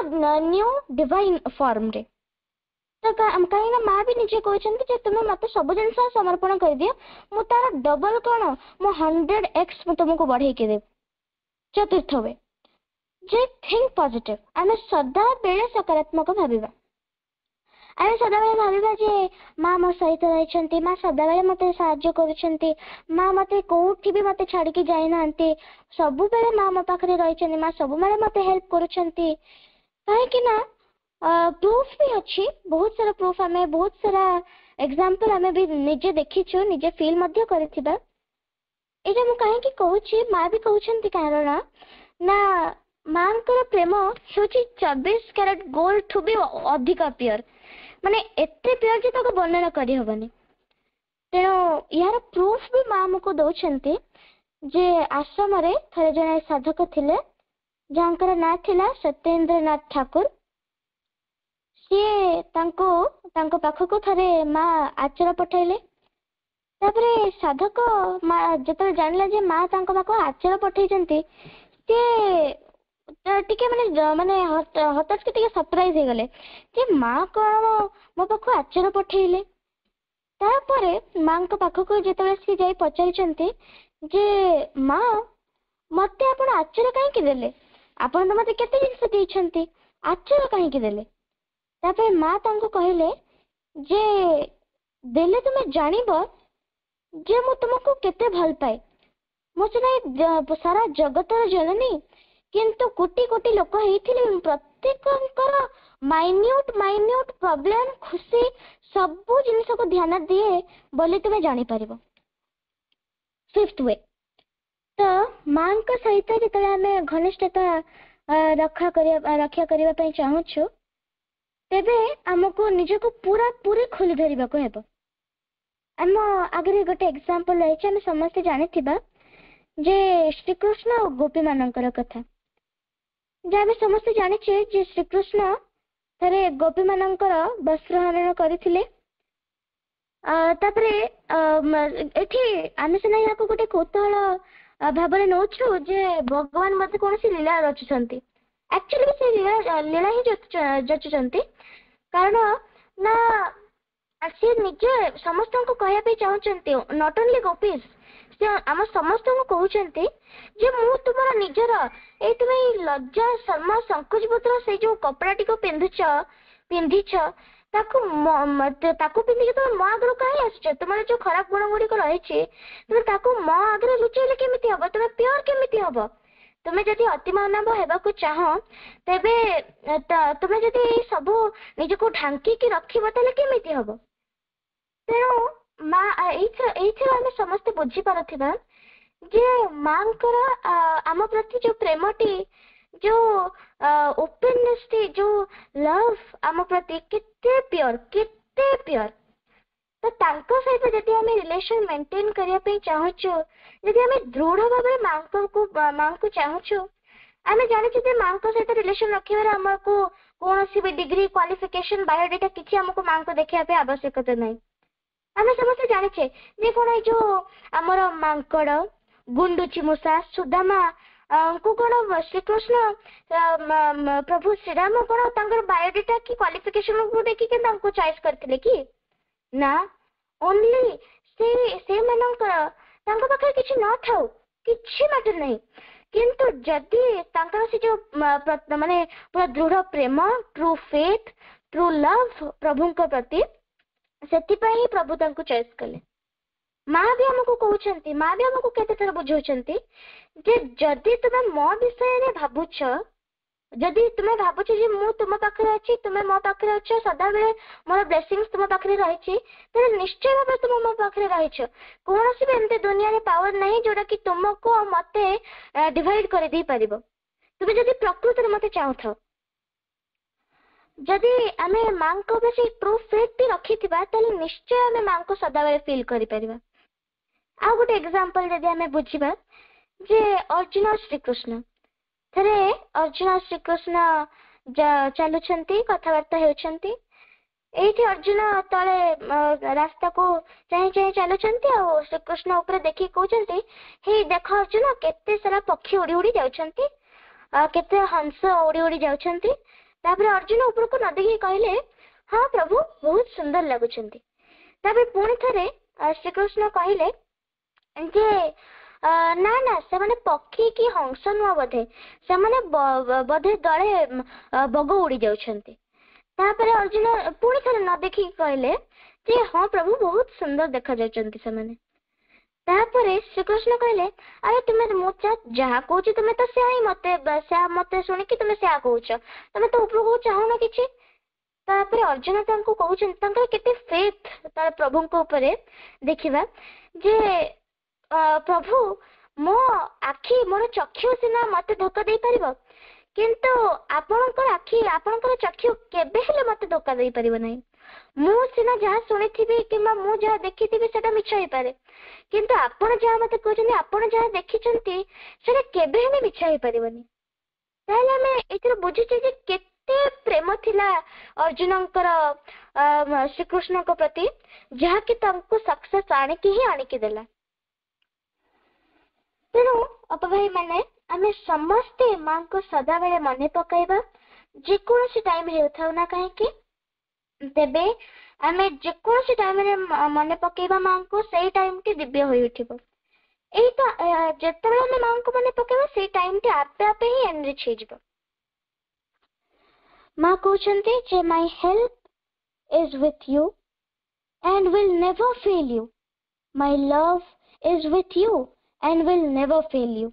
[SPEAKER 1] ନ୍ୟୁ ଡିଭାଇନ୍ ଫର୍ମରେ। ତ କାହିଁକି ନା ମା ବି ନିଜେ କହିଛନ୍ତି ଯେ ତୁମେ ମୋତେ ସବୁ ଜିନିଷ ସମର୍ପଣ କରିଦିଅ, ମୁଁ ତାର ଡବଲ କ'ଣ, ମୁଁ 100x ମୁଁ ତୁମକୁ ବଢ଼େଇକି ଦେବି। चतुर्थ वे जे थिंक पॉजिटिव आम सदा बेले सकारात्मक भाविबा आम सदाबेले भाविबा जे माँ मो सहित रही माँ सदाबेले मते साहाय्य करुछंती माँ मते कोठी भी मते छाड़िकी जाई नांती सबु बेले माँ मो पाखरे रही माँ सबु बेले मते हेल्प करुछंती काहेकि ना प्रूफ भी अच्छी बहुत सारा प्रूफ आम बहुत सारा एग्जांपल आम भी निजे देखीछु निजे फील मध्य करिथिबा एटा मु काहेकि कहूची माँ भी कहउछंती कारण ना माँकर प्रेम होची 24 कैरेट गोल्ड ठू भी अधिक प्योर माने एते प्योर जे ताको वर्णन करी हबनी तेणु यार प्रूफ भी माँ हमको दौरान जे आश्रम रे थरे जने साधक थिले जहाँकर ना थिला सत्येंद्रनाथ ठाकुर सीए तांको पाखको थरे माँ आचर पठाइले तापरे साधक जतले जानला जे माँ तांको पाखो आचर पठाइचंती से टिके माने हठात के टिके सरप्राइज हो गले जे माँ कौन मो पाखो आचर पठेइले तापरे माँ को पाखको जेतले सी जाई पचारिचंती जे माँ मते आपण आचर काहे देले आपण तो मते केते जिंस देइछंती आचर काहे देले तापरे माँ तांको कहिले जे देले तुमे जानिबो जे मु तुमको केते भल पाए मो सिना सारा जगतर जननी किंतु कोटी कोटी लोक हेथिले प्रत्येकଙ୍କର माइन्यूट प्रॉब्लम खुशी सब जिनिस को ध्यान दिए बोले तुम्हें जानी पारिबो। फिफ्थ वे तो माँ का सहित जिते आम घनिष्ठता रक्षा करने पे चाहूँ तेबे आमको निजको पूरा पूरी खोली धरबा को हेबो। आम आगे गोटे एग्जांपल रही आम समस्ते जानिथिबा जे श्रीकृष्ण और गोपी मानकर कथा जे आम समस्ते जानिछे जे श्रीकृष्ण थरे गोपी मानकर वस्त्रहरण करथिले तापरे एठी आम सिना या गोटे कौतूहल भाव नौछु जे भगवान मत कौन सी लीला रचुचंती एक्चुअली से लीला ही जचुचंती कारण ना सी निजे समस्त को कहया चाहूचंती नॉट ओनली गोपीज से आम समस्त को कहउचंती जे मु तुमरा निजर ए तुमे लज्जा शर्मा संकोच पुत्र से जो कपड़ा टिको पिंधिछ ताकू पिंधिक तुम मो आगे कहीं आस तुम जो खराब गुण गुड़िक रही तुम ताकू मो आगे लुचेले केमिति हम तुम प्योर केमिति हम तुम्हें जदि अति मानव हेबाकू चाह तेबे तुम्हें जदि सब निजको ढांकी की रखिबो तले केमिति हम तेणु माँ आम समस्ते बुझी पारुथिबा जे माँकर आम प्रति जो प्रेमटी जो ओपननेस टी जो लव आम प्रति केते प्योर तो तांको सहित जदि आम रिलेशन मेंटेन करिया पे चाहूछु जदि आम दृढ़ भाव माँ को चाहूछु आम जाने माँ को सहित रिलेशन रखिबार हमको कौन भी डिग्री क्वालिफिकेशन बायोडाटा किसी आमको माँ को देखा आवश्यकता नहीं आम समस्त जाने जे कौन जो आमर मांकड़ गुंडुची मूषा सुदामा को कौन श्रीकृष्ण प्रभु श्रीराम कौन बायोडाटा कि क्वालिफिकेशन को देखिए चॉइस करते कि ना ओनली से पाखे किसी न थाउ किसी मैटर नहीं किंतु जदि से जो माने पूरा दृढ़ प्रेम ट्रू फेथ ट्रू लव प्रभु प्रति से प्रभु तांको चॉइस कले माँ भी हमको कहउछंती माँ भी हमको केते थर बुझौछंती जे जदि तुम मो विषय रे भाबुछ जदि तुम भाबुछ जे मु तुम पाखरे अछि तुम मो पाखरे अछ सदा बेले मोर ब्लेसिंग्स तुम पाखरे रहिछि त निश्चय भाबे तुम मो पाखरे रहिछ कोनोसी भी एमते दुनिया रे पावर नहीं जोडा कि तुमको मते डिवाइड कर दे परिबो तुम जदि प्रकृति रे मते चाहथो जदि आमे माँ को बेसी ट्रू फेथ भी रखिथिबा तले निश्चय आमे माँ को सदा बेले फील करि परिबा। आ गोटे एग्जांपल जदि आमे बुझिबा जे अर्जुन और श्रीकृष्ण थरे अर्जुन श्रीकृष्ण चलुछंती कथबार्ता हेउछंती एठी अर्जुन तले रास्ता को चाहे चलुछंती और श्रीकृष्ण ऊपर देखि कहउछंती हे देख अर्जुन केते सारा पक्षी उड़ी उड़ी जाउछंती केते हंस उड़ी उड़ी जाउछंती तापर अर्जुन ऊपर को नदी कहले हाँ प्रभु बहुत सुंदर लगुछंती तापर पुणी थरे श्रीकृष्ण कहले जे ନା ନା ସେମାନେ ପକ୍ଷୀ କି ହଂସ ନୁହଁ ବୋଧେ, ସେମାନେ ବୋଧେ ଦଳେ ବଗ ଉଡି ଯାଉଛନ୍ତି। ତାପରେ ଅର୍ଜୁନ ପୁଣି ଥରେ ନ ଦେଖିକି କହିଲେ ଯେ ହଁ ପ୍ରଭୁ ବହୁତ ସୁନ୍ଦର ଦେଖା ଯାଉଛନ୍ତି ସେମାନେ। ତାପରେ ଶ୍ରୀକୃଷ୍ଣ କହିଲେ ଆରେ ତୁମେ ମୁଁ ଯାହା କହୁଛି ତୁମେ ତ ସେୟା ହିଁ ମତେ ଶୁଣିକି ତୁମେ ସେୟା କହୁଛ, ତମେ ତ ଉପରକୁ ଚାହୁଁନ କିଛି। ତାପରେ ଅର୍ଜୁନ ତାଙ୍କୁ କହୁଛନ୍ତି, ତାଙ୍କର କେତେ ଫେଥ୍ ତାର ପ୍ରଭୁଙ୍କ ଉପରେ ଦେଖିବା ଯେ ପ୍ରଭୁ ମୋ ଆଖି ମୋର ଚକ୍ଷୁ ସିନା ମତେ ଧୋକା ଦେଇପାରିବ, କିନ୍ତୁ ଆପଣଙ୍କର ଆଖି ଆପଣଙ୍କର ଚକ୍ଷୁ କେବେ ହେଲେ ମତେ ଧୋକା ଦେଇପାରିବ ନାହିଁ। ମୁଁ ସିନା ଯାହା ଶୁଣିଥିବି କିମ୍ବା ମୁଁ ଯାହା ଦେଖିଥିବି ସେଟା ମିଛ ହେଇପାରେ, କିନ୍ତୁ ଆପଣ ଯାହା ମତେ କହୁଛନ୍ତି, ଆପଣ ଯାହା ଦେଖିଛନ୍ତି ସେଟା କେବେ ହେଲେ ମିଛ ହେଇପାରିବନି। ତାହେଲେ ଆମେ ଏଥିରୁ ବୁଝୁଛେ ଯେ କେତେ ପ୍ରେମ ଥିଲା ଅର୍ଜୁନଙ୍କର ଶ୍ରୀକୃଷ୍ଣଙ୍କ ପ୍ରତି, ଯାହାକି ତାଙ୍କୁ ସକ୍ସେସ୍ ଆଣିକି ଦେଲା। ତେଣୁ ଅପଭାଇ ମାନେ ଆମେ ସମସ୍ତେ ମାଙ୍କୁ ସଦାବେଳେ ମନେ ପକାଇବା, ଯେକୌଣସି ଟାଇମ୍ ହେଉଥାଉ ନା କାହିଁକି। ତେବେ ଆମେ ଯେକୌଣସି ଟାଇମରେ ମନେ ପକେଇବା ମାଙ୍କୁ, ସେଇ ଟାଇମଟି ଦିବ୍ୟ ହୋଇ ଉଠିବ। ଏଇଟା ଯେତେବେଳେ ଆମେ ମାଙ୍କୁ ମନେ ପକେଇବା ସେଇ ଟାଇମଟି ଆପେ ଆପେ ହିଁ ଏନରିଚ୍ ହେଇଯିବ। ମା କହୁଛନ୍ତି ଯେ my help is with you and will never fail you. My love is with you and will never fail you.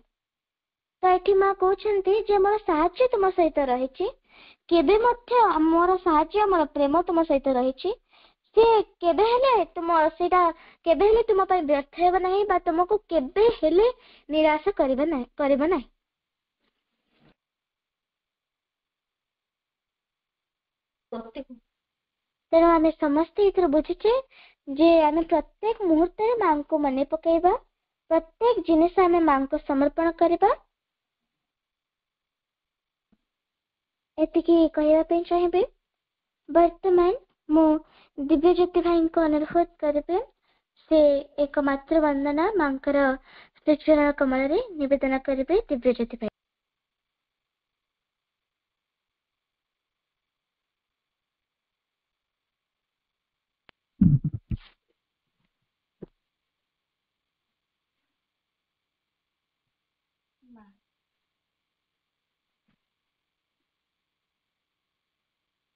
[SPEAKER 1] ତ ଏଠି ମା କହୁଛନ୍ତି ଯେ ମୋର ସାହାଯ୍ୟ ତୁମ ସହିତ ରହିଛି, କେବେ ମଧ୍ୟ ମୋର ସାହାଯ୍ୟ ମୋର ପ୍ରେମ ତୁମ ସହିତ ରହିଛି, ସେ କେବେ ହେଲେ ସେଇଟା କେବେ ହେଲେ ତୁମ ପାଇଁ ବ୍ୟର୍ଥ ହେବ ନାହିଁ ବା ତୁମକୁ କେବେ ହେଲେ ନିରାଶ କରିବ ନାହିଁ। ତେଣୁ ଆମେ ସମସ୍ତେ ଏଥିରୁ ବୁଝୁଛେ ଯେ ଆମେ ପ୍ରତ୍ୟେକ ମୁହୂର୍ତ୍ତରେ ମାଙ୍କୁ ମନେ ପକାଇବା, ପ୍ରତ୍ୟେକ ଜିନିଷ ଆମେ ମାଙ୍କୁ ସମର୍ପଣ କରିବା। ଏତିକି କହିବା ପାଇଁ ଚାହିଁବି। ବର୍ତ୍ତମାନ ମୁଁ ଦିବ୍ୟଜ୍ୟୋତି ଭାଇଙ୍କୁ ଅନୁରୋଧ କରିବେ ସେ ଏକମାତ୍ର ବନ୍ଦନା ମାଙ୍କର ଶ୍ରୀଚରଣ କମଳରେ ନିବେଦନ କରିବେ। ଦିବ୍ୟଜ୍ୟୋତି ଭାଇ।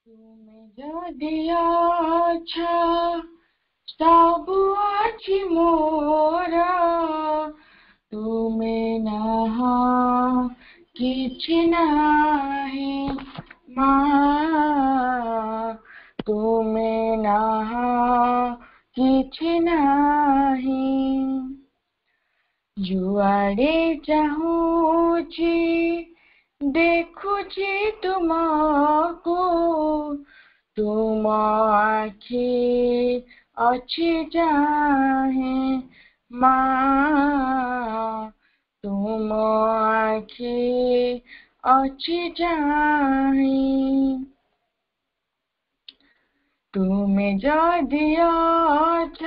[SPEAKER 4] ତୁମେ ଯଦି ଅଛ ସବୁ ଅଛି ମୋର, ତୁମେ ନାହ କିଛି ନାହିଁ ମା, ତୁମେ ନାହ କିଛି ନାହିଁ। ଯୁଆଡ଼େ ଚାହୁଁଛି ଦେଖୁଛି ତୁମକୁ, ତୁମ ଆଖି ଅଛି ଚାହେଁ ମା, ତୁମ ଆଖି ଅଛି ଚାହେଁ। ତୁମେ ଯଦି ଅଛ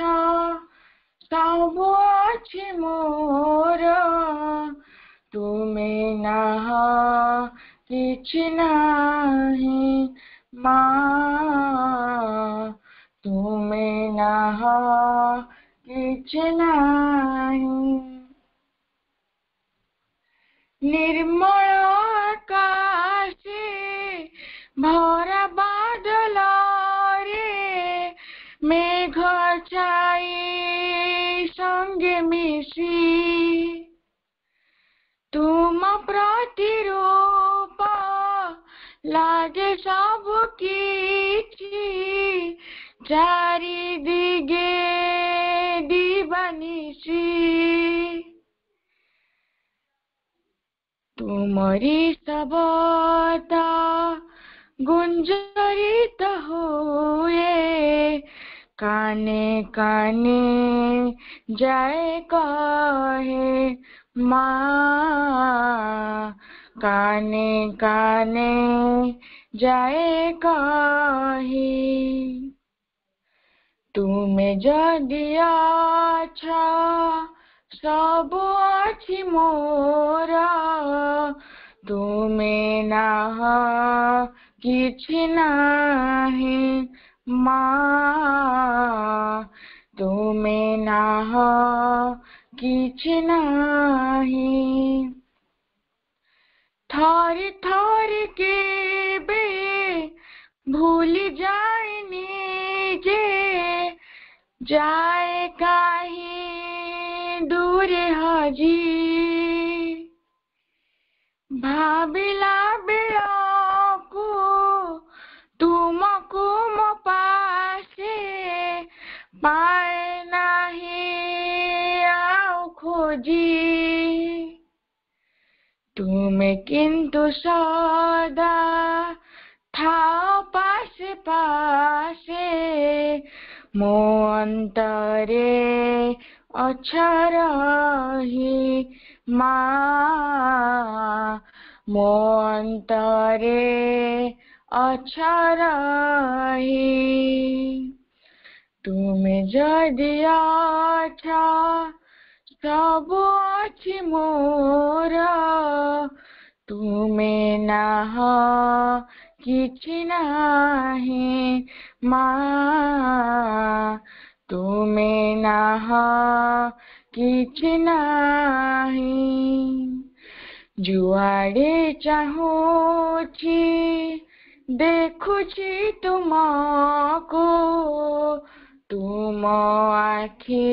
[SPEAKER 4] ସବୁ ଅଛି ମୋର, ତୁମେ ନାହ କିଛି ନାହିଁ ମା, ତୁମେ ନାହ କିଛି ନାହିଁ। ନିର୍ମଳ ଆକାଶେ ଭରା ବାଦଲରେ ମେଘ ଛାଇ ସଙ୍ଗେ ମିଶି, ତୁମ ପ୍ରତିରୂପ ଲାଗେ ସବୁ କିଛି, ଚାରିଦିଗେ ଦିବାନିଶି। ତୁମରି ଶବ୍ଦ ଗୁଞ୍ଜରିତ ହୁଏ, କାନେ କାନେ ଯାଏ କହେ ମା, କାନେ କାନେ ଯାଏ କହେ। ତୁମେ ଯଦି ଅଛ ସବୁ ଅଛି ମୋର, ତୁମେ ନାହ କିଛି ନାହିଁ ମା, ତୁମେ ନାହ किछि नाही थर थर के बे भूल जाए जे जाए काहे दूर हाजी भाबिला बेलाको तुमको मो पासे पाए नाही आओ खोजी तुमे किंतु सदा थाओ पासे पासे मो अंतरे अक्षरही माँ मो अंतरे अक्षरही तुमे जदि अच्छा सब अछि मोर तुमे नाह किछि नाही माँ तुमे नाह किछि नाही जुआड़े चाहूची देखुची तुमको तुम आखि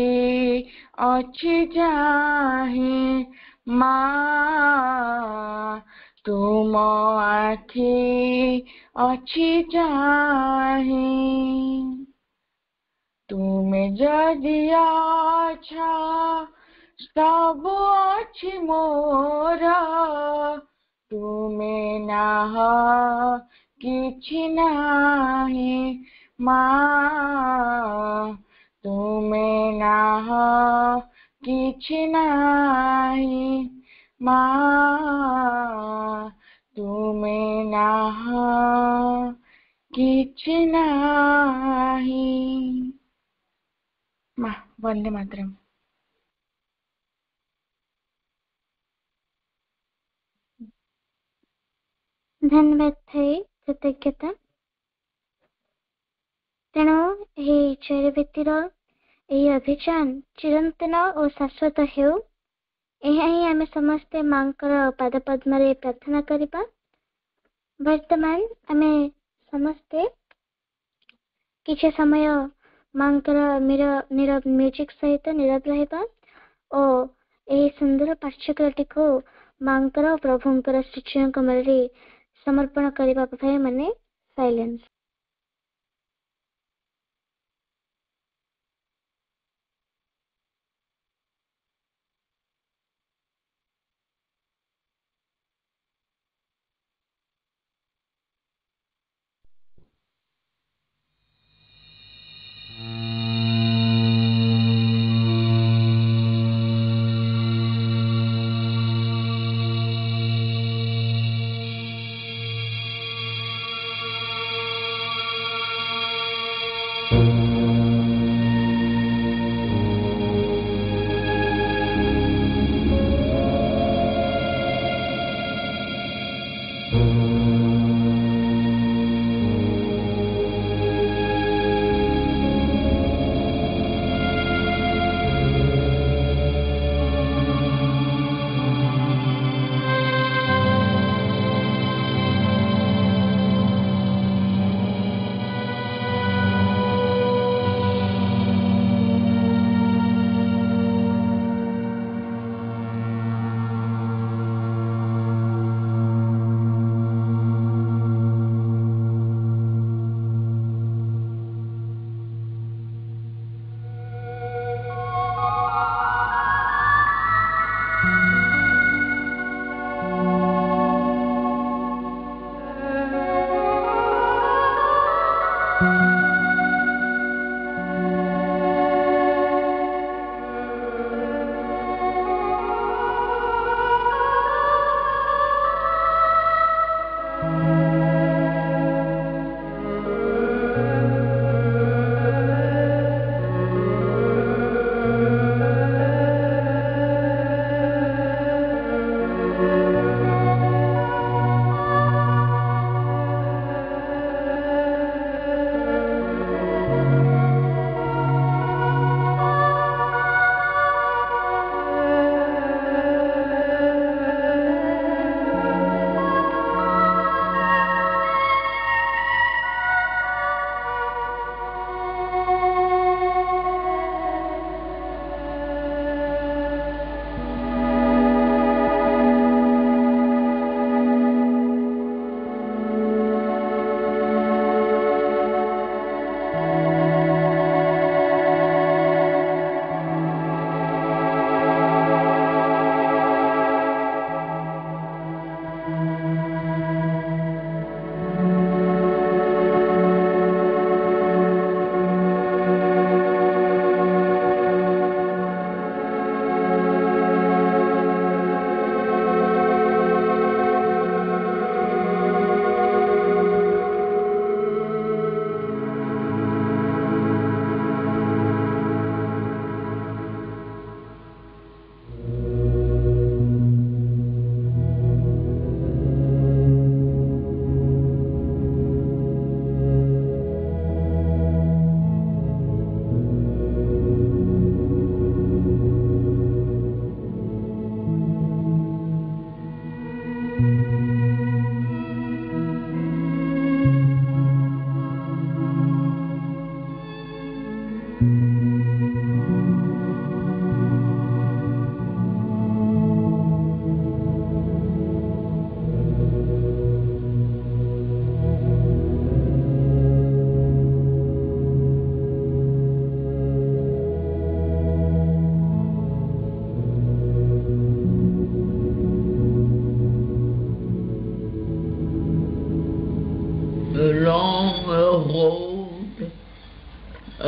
[SPEAKER 4] अछि जाहि माँ तुम आखि अछि जाहि तुमे जदि अच्छा सब अछि मोर तुमे नाह किछि नाही माँ तुमे नाह किछि नाही माँ तुमे नाह किछि नाही माँ वंदे मातरम।
[SPEAKER 1] ଧନ୍ୟବାଦ ଥାଏ କୃତଜ୍ଞତା। ତେଣୁ ଏହି ଚୈରବୀତିର ଏହି ଅଭିଯାନ ଚିରନ୍ତନ ଓ ଶାଶ୍ୱତ ହେଉ, ଏହା ହିଁ ଆମେ ସମସ୍ତେ ମାଙ୍କର ପାଦପଦ୍ମରେ ପ୍ରାର୍ଥନା କରିବା। ବର୍ତ୍ତମାନ ଆମେ ସମସ୍ତେ କିଛି ସମୟ ମାଙ୍କର ନୀରବ ମ୍ୟୁଜିକ୍ ସହିତ ନୀରବ ରହିବା ଓ ଏହି ସୁନ୍ଦର ପାଠ୍ୟକ୍ରମଟିକୁ ମାଙ୍କର ପ୍ରଭୁଙ୍କର ଶ୍ରୀଚରଣଙ୍କ ମୂଳରେ ସମର୍ପଣ କରିବା ପାଇଁ ମାନେ silence.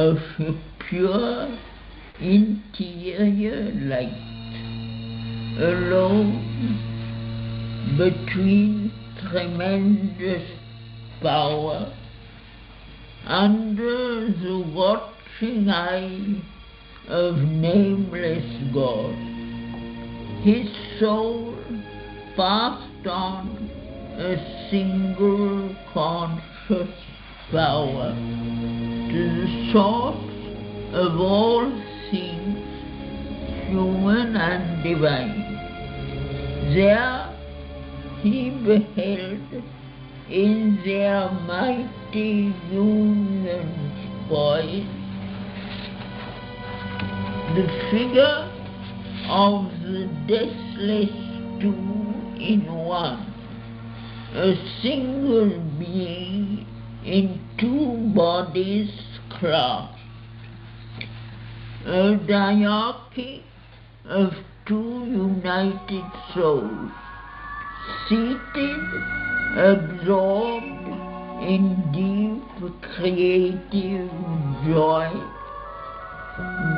[SPEAKER 5] of pure interior light, alone between tremendous power, under the watching eye of nameless God. His soul passed on a single conscious power to the source of all things, human and divine. There he beheld in their mighty union's voice the figure of the deathless two in one, a single being in two bodies clasped, a diarchy of two united souls, seated, absorbed in deep creative joy.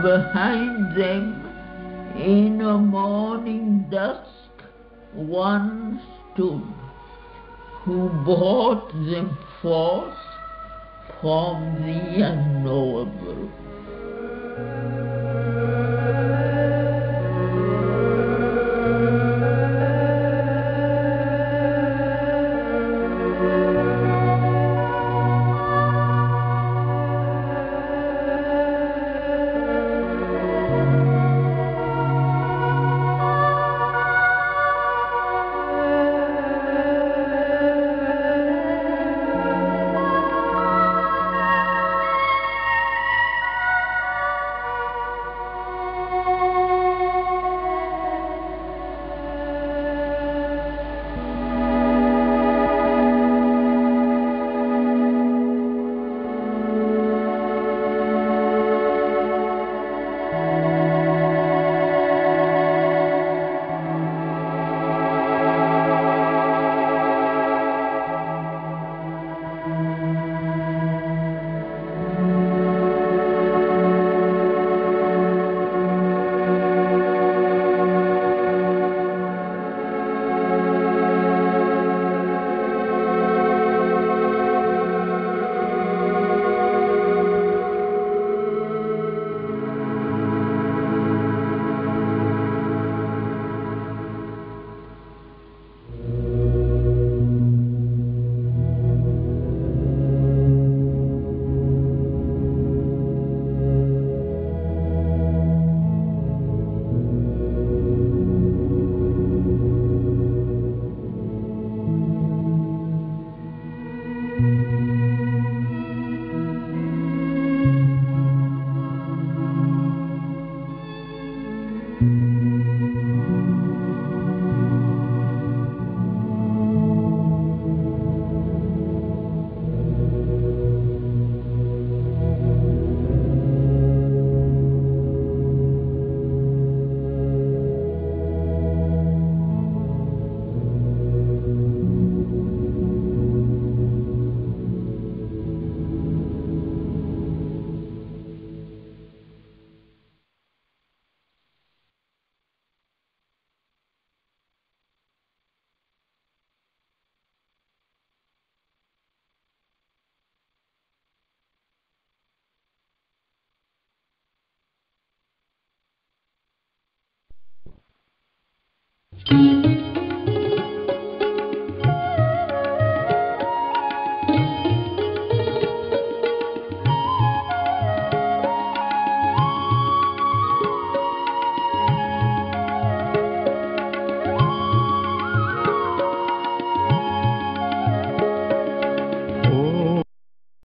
[SPEAKER 5] Behind them, in a morning dusk, one stood, who brought them forth from the unknowable.